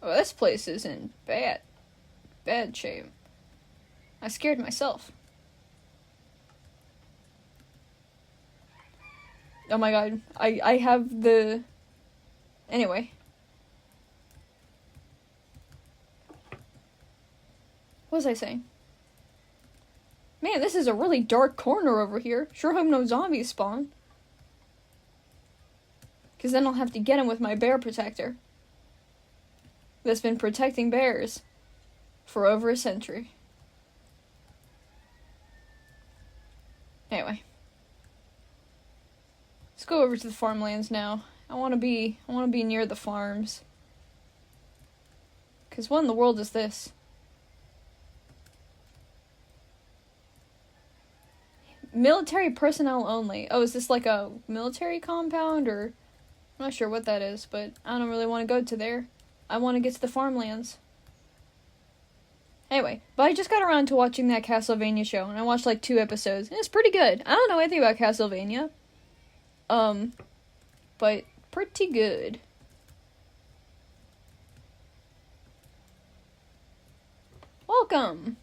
Oh, this place is in bad shape. I scared myself. Oh my god, I have the... Anyway. What was I saying? Man, this is a really dark corner over here. Sure hope no zombies spawn. Because then I'll have to get him with my bear protector. that's been protecting bears for over a century. Anyway, let's go over to the farmlands now. I want to be near the farms. 'Cause what in the world is this? Military personnel only. Oh, is this like a military compound, or I'm not sure what that is, but I don't really want to go to there. I want to get to the farmlands. Anyway, but I just got around to watching that Castlevania show, and I watched like 2 episodes, and it's pretty good. I don't know anything about Castlevania. But pretty good. Welcome.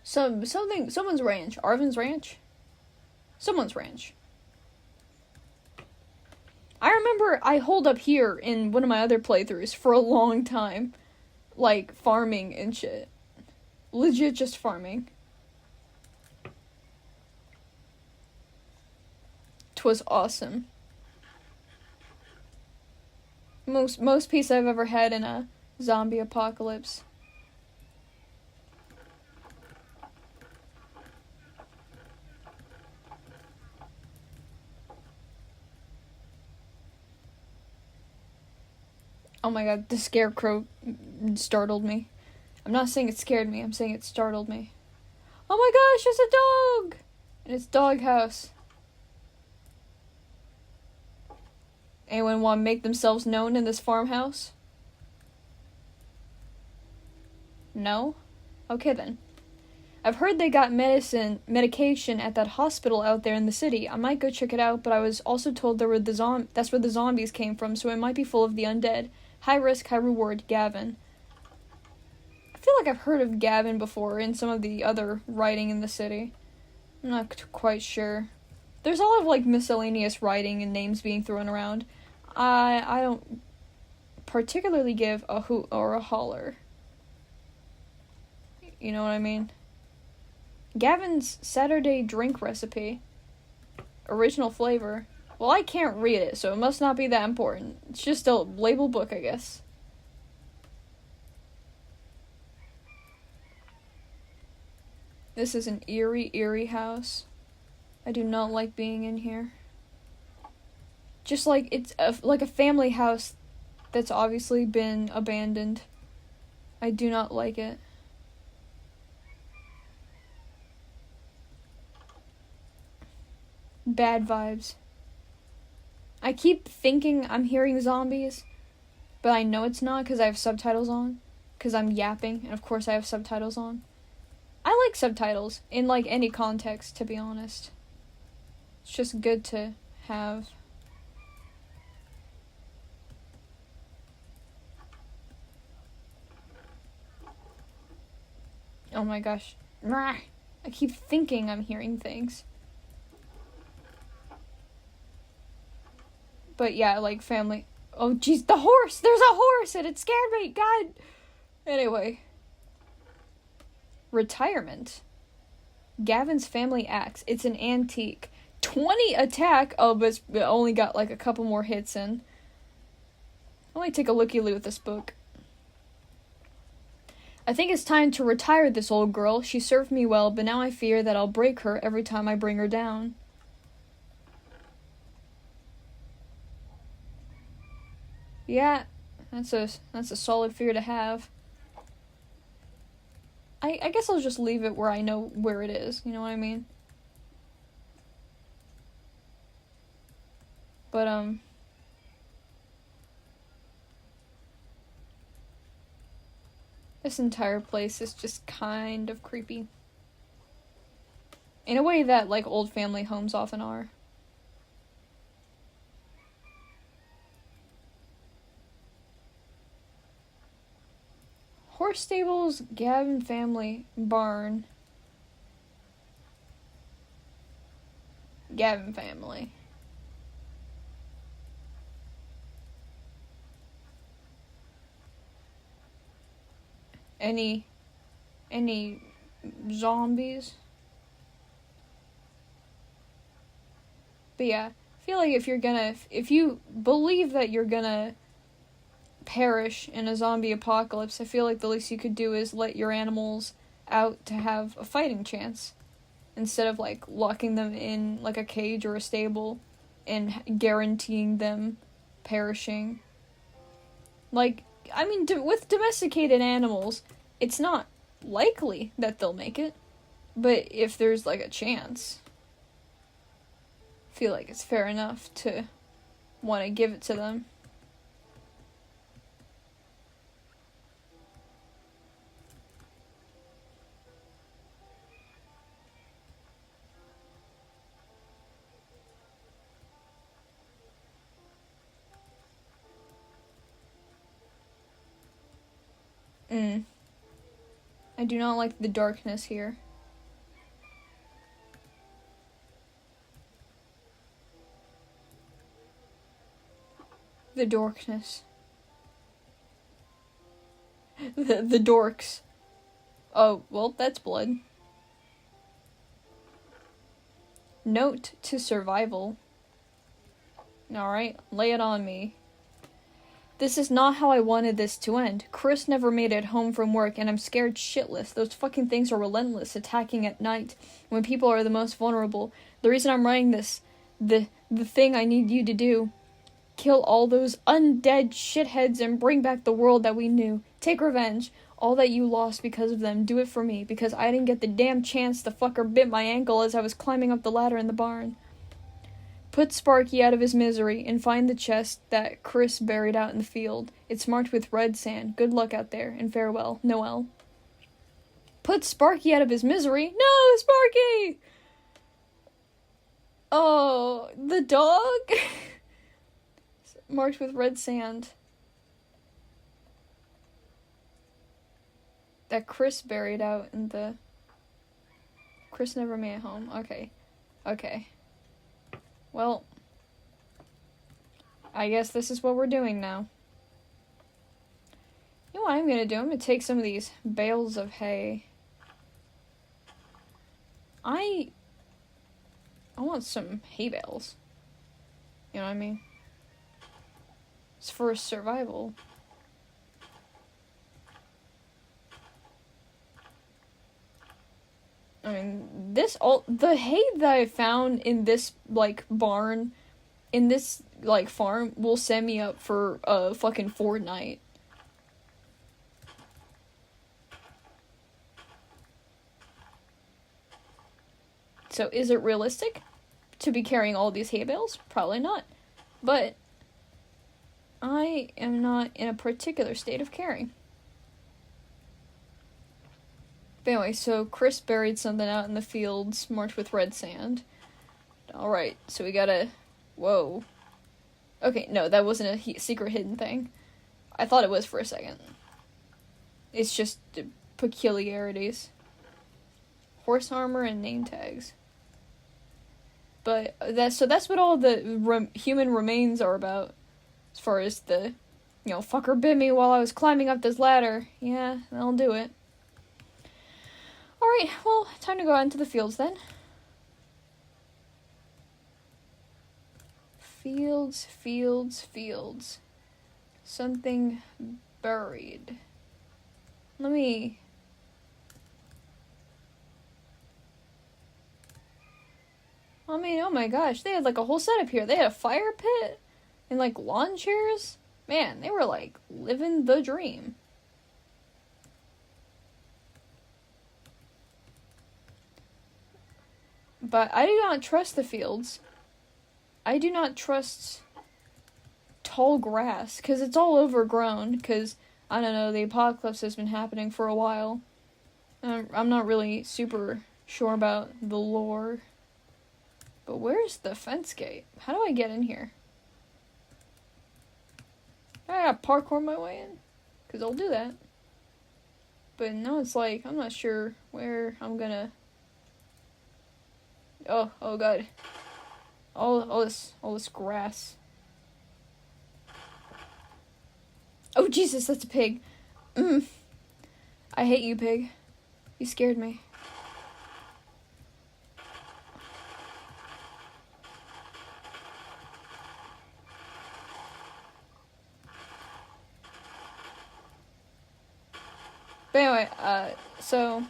Someone's ranch. Arvin's ranch? Someone's ranch. I remember I holed up here in one of my other playthroughs for a long time. Like, farming and shit. Legit just farming. 'Twas awesome. Most peace I've ever had in a zombie apocalypse. Oh my god, the scarecrow startled me. I'm not saying it scared me, I'm saying it startled me. Oh my gosh, it's a dog! In its doghouse. Anyone want to make themselves known in this farmhouse? No? Okay then. I've heard they got medication at that hospital out there in the city. I might go check it out, but I was also told that's where the zombies came from, so it might be full of the undead. High risk, high reward, Gavin. I feel like I've heard of Gavin before in some of the other writing in the city. I'm not quite sure. There's a lot of like miscellaneous writing and names being thrown around. I don't particularly give a hoot or a holler. You know what I mean? Gavin's Saturday drink recipe. Original flavor. Well, I can't read it, so it must not be that important. It's just a label book, I guess. This is an eerie house. I do not like being in here. Just like it's like a family house that's obviously been abandoned. I do not like it. Bad vibes. I keep thinking I'm hearing zombies, but I know it's not because I have subtitles on. Because I'm yapping, and of course I have subtitles on. I like subtitles in like any context, to be honest. It's just good to have. Oh my gosh. I keep thinking I'm hearing things. But yeah, like family. Oh jeez, the horse! There's a horse and it scared me! God! Anyway. Retirement. Gavin's family axe. It's an antique. 20 attack! Oh, but it only got like a couple more hits in. Let me take a looky-loo at this book. I think it's time to retire this old girl. She served me well, but now I fear that I'll break her every time I bring her down. Yeah, that's a solid fear to have. I guess I'll just leave it where I know where it is, you know what I mean? But, this entire place is just kind of creepy. In a way that, like, old family homes often are. Horse stables, Gavin family, barn. Gavin family. Any zombies? But yeah, feel like if you believe that you're gonna perish in a zombie apocalypse, I feel like the least you could do is let your animals out to have a fighting chance, instead of, like, locking them in, like, a cage or a stable and guaranteeing them perishing. Like, I mean, with domesticated animals, it's not likely that they'll make it, but if there's, like, a chance, I feel like it's fair enough to want to give it to them. I do not like the darkness here. The darkness. The dorks. Oh, well, that's blood. Note to survival. Alright, lay it on me. This is not how I wanted this to end. Chris never made it home from work, and I'm scared shitless. Those fucking things are relentless, attacking at night, when people are the most vulnerable. The reason I'm writing this, the thing I need you to do, kill all those undead shitheads and bring back the world that we knew. Take revenge. All that you lost because of them, do it for me, because I didn't get the damn chance. The fucker bit my ankle as I was climbing up the ladder in the barn. Put Sparky out of his misery and find the chest that Chris buried out in the field. It's marked with red sand. Good luck out there, and farewell, Noel. Put Sparky out of his misery? No, Sparky! Oh, the dog? Marked with red sand. That Chris buried out in the... Chris never made it home. Okay. Well, I guess this is what we're doing now. You know what I'm gonna do? I'm gonna take some of these bales of hay. I want some hay bales. You know what I mean? It's for survival. I mean, the hay that I found in this, like, barn, in this, like, farm, will send me up for a fucking fortnight. So, is it realistic to be carrying all these hay bales? Probably not. But I am not in a particular state of caring. But anyway, so Chris buried something out in the fields marked with red sand. Alright, so we gotta... Whoa. Okay, no, that wasn't a secret hidden thing. I thought it was for a second. It's just the peculiarities. Horse armor and name tags. But that's what all the human remains are about. As far as the, fucker bit me while I was climbing up this ladder. Yeah, that'll do it. Alright, well, time to go out into the fields then. Fields. Something buried. Let me... I mean, oh my gosh, they had like a whole setup here. They had a fire pit and like lawn chairs. Man, they were like living the dream. But I do not trust the fields. I do not trust tall grass, because it's all overgrown, because, I don't know, the apocalypse has been happening for a while. I'm not really super sure about the lore. But where's the fence gate? How do I get in here? I gotta parkour my way in, because I'll do that. But now it's like, I'm not sure where I'm gonna... Oh god. All this grass. Oh Jesus, that's a pig. I hate you, pig. You scared me. But anyway, so...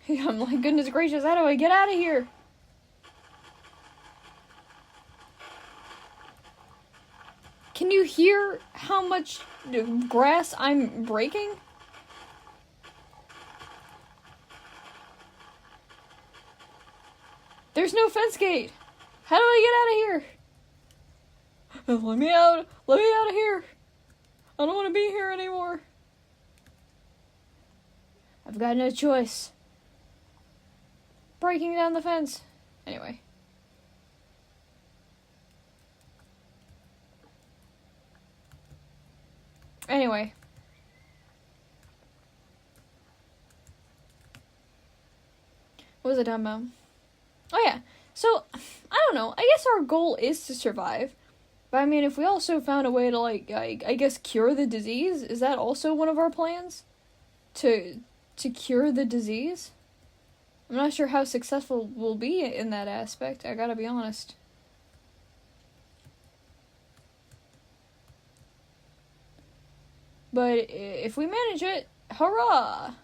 I'm like, goodness gracious, how do I get out of here? Can you hear how much grass I'm breaking? There's no fence gate. How do I get out of here? Let me out. Let me out of here. I don't want to be here anymore. I've got no choice. Breaking down the fence. Anyway. What was I talking about? Oh yeah. So, I don't know. I guess our goal is to survive. But I mean, if we also found a way to, like, I guess cure the disease, is that also one of our plans? To cure the disease? I'm not sure how successful we'll be in that aspect, I gotta be honest. But if we manage it, hurrah!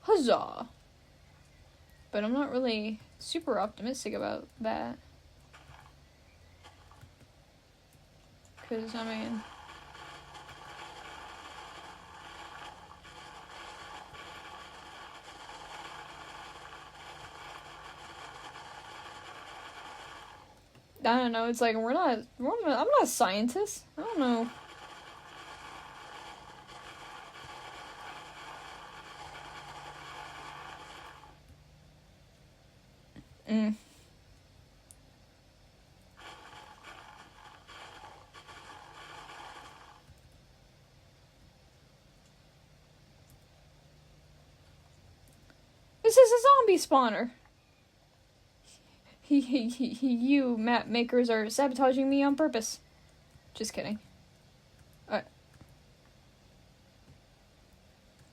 Huzzah! But I'm not really super optimistic about that. Because, I mean... I don't know, it's like, I'm not a scientist. I don't know. This is a zombie spawner. You map makers are sabotaging me on purpose. Just kidding. Alright.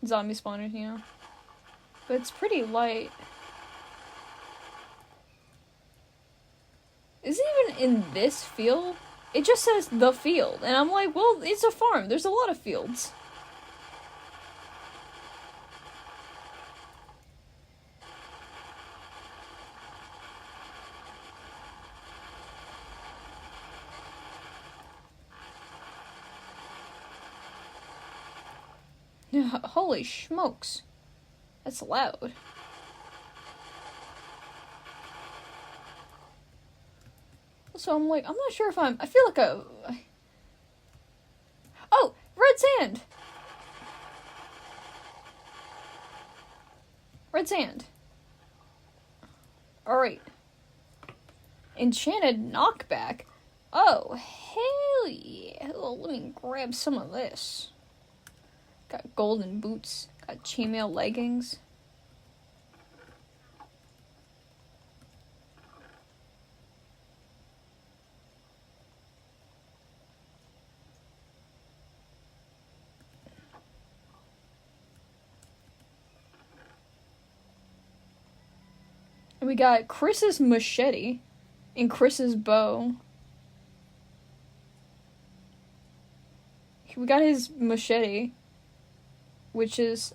Zombie spawners, you know. But it's pretty light. Is it even in this field? It just says the field. And I'm like, well, it's a farm. There's a lot of fields. Holy smokes. That's loud. So I'm like, I'm not sure if I feel like oh, red sand! Red sand. Alright. Enchanted knockback. Oh, hell yeah. Oh, let me grab some of this. Got golden boots. Got chainmail leggings. We got Chris's machete and Chris's bow. We got his machete, which is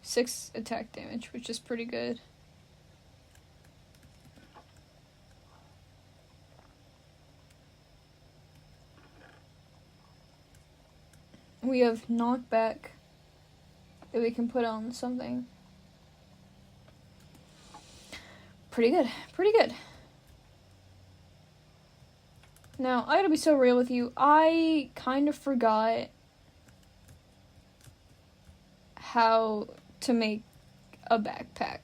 6 attack damage, which is pretty good. We have knockback that we can put on something. Pretty good. Pretty good. Now, I gotta be so real with you. I kind of forgot how to make a backpack.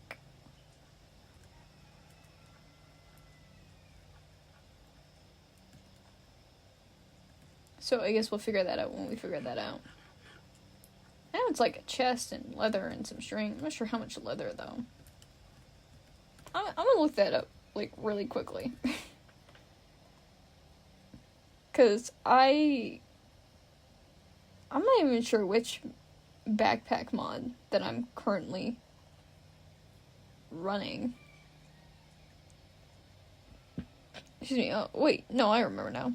So I guess we'll figure that out when we figure that out. Now it's like a chest and leather and some string. I'm not sure how much leather, though. I'm gonna look that up, like, really quickly. Because I I'm not even sure which backpack mod that I'm currently running. Excuse me. Oh, wait. No, I remember now.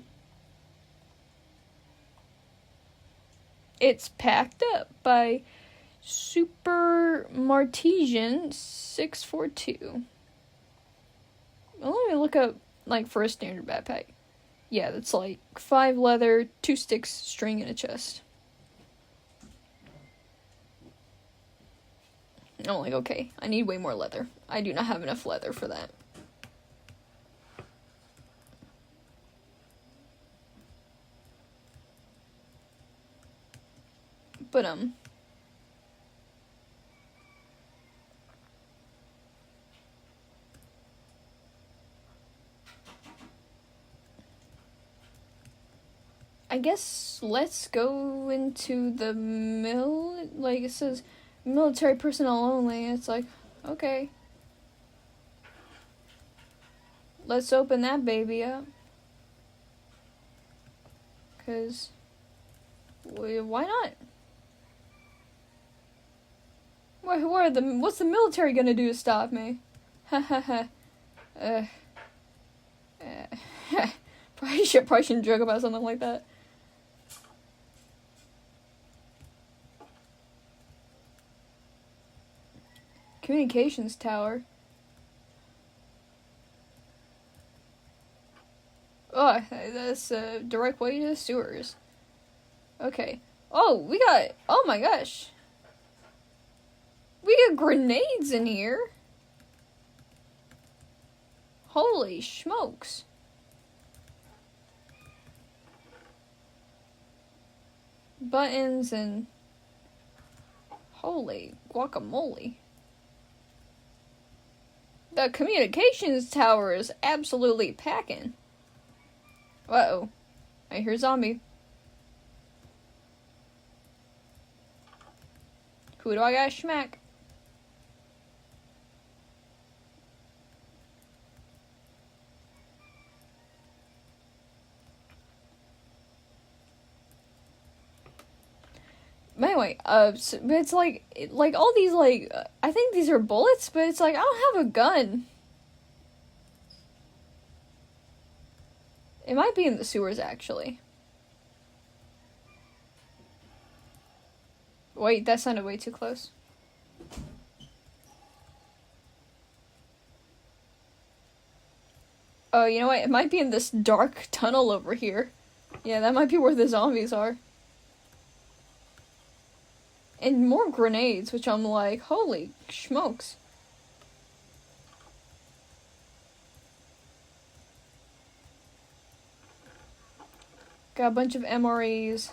It's Packed Up by Super Martesian 642. Well, let me look up, like, for a standard backpack. Yeah, that's like 5 leather, 2 sticks, string, and a chest. I'm like, okay, I need way more leather. I do not have enough leather for that. But, I guess let's go into the like it says, military personnel only. It's like, okay. Let's open that baby up. Because, why not? What's the military gonna do to stop me? Ha ha ha. Probably shouldn't joke about something like that. Communications tower. Oh, that's a direct way to the sewers. Okay. Oh, oh my gosh. We got grenades in here. Holy smokes. Buttons and holy guacamole. The communications tower is absolutely packing. Uh-oh. I hear zombie. Who do I gotta smack? But anyway, so it's like all these, like, I think these are bullets, but it's like, I don't have a gun. It might be in the sewers, actually. Wait, that sounded way too close. Oh, you know what? It might be in this dark tunnel over here. Yeah, that might be where the zombies are. And more grenades, which I'm like, holy smokes. Got a bunch of MREs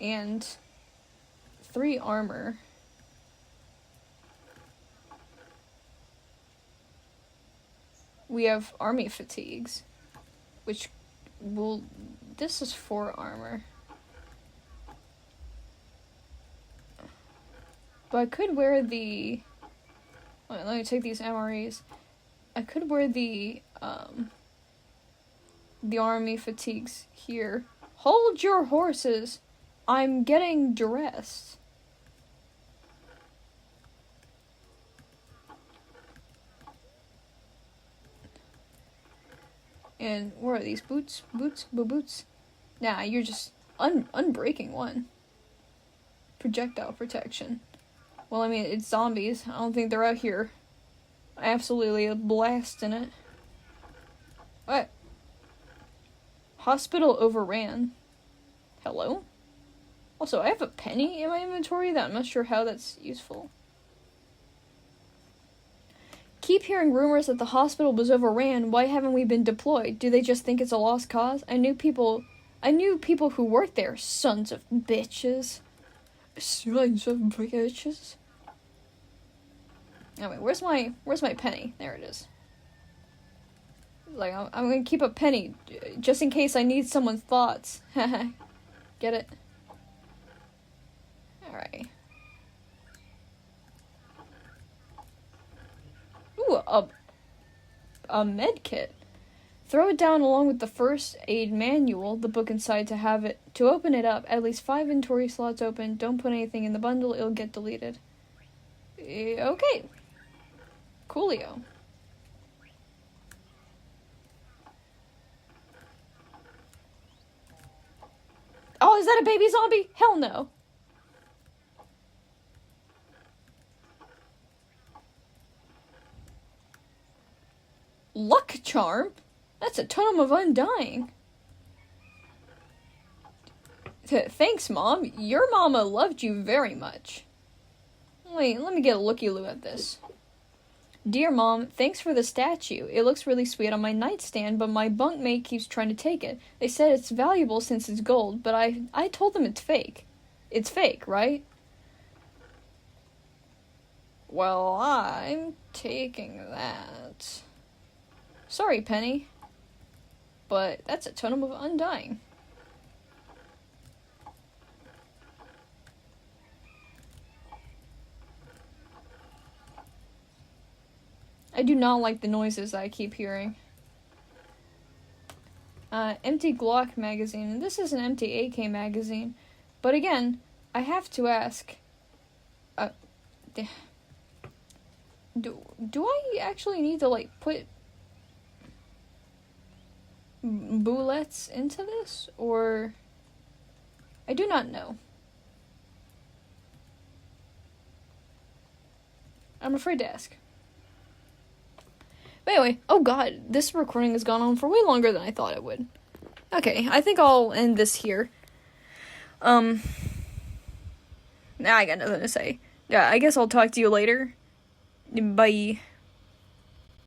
and 3 armor. We have army fatigues, which will... This is 4 armor. But I could wear the... Let me take these MREs. I could wear the army fatigues here. Hold your horses! I'm getting dressed. And where are these boots? Boots? Nah, you're just unbreaking one. Projectile protection. Well, I mean, it's zombies. I don't think they're out here absolutely blasting it. What? Hospital overran. Hello? Also, I have a penny in my inventory that I'm not sure how that's useful. Keep hearing rumors that the hospital was overran. Why haven't we been deployed? Do they just think it's a lost cause? I knew people who worked there. Sons of bitches. Sons of bitches. Anyway, where's my penny? There it is. Like, I'm gonna keep a penny just in case I need someone's thoughts. Get it? Alright. Ooh, a med kit. Throw it down along with the first aid manual, the book inside to open it up. At least 5 inventory slots open. Don't put anything in the bundle, it'll get deleted. Okay. Coolio. Oh, is that a baby zombie? Hell no. Luck charm? That's a totem of undying. Thanks, Mom. Your mama loved you very much. Wait, let me get a looky-loo at this. Dear Mom, thanks for the statue. It looks really sweet on my nightstand, but my bunkmate keeps trying to take it. They said it's valuable since it's gold, but I told them it's fake. It's fake, right? Well, I'm taking that. Sorry, Penny. But that's a totem of undying. I do not like the noises I keep hearing. Empty Glock magazine. And this is an empty AK magazine. But again, I have to ask. Do I actually need to, like, put bullets into this? Or... I do not know. I'm afraid to ask. But anyway, oh god, this recording has gone on for way longer than I thought it would. Okay, I think I'll end this here. Now I got nothing to say. Yeah, I guess I'll talk to you later. Bye.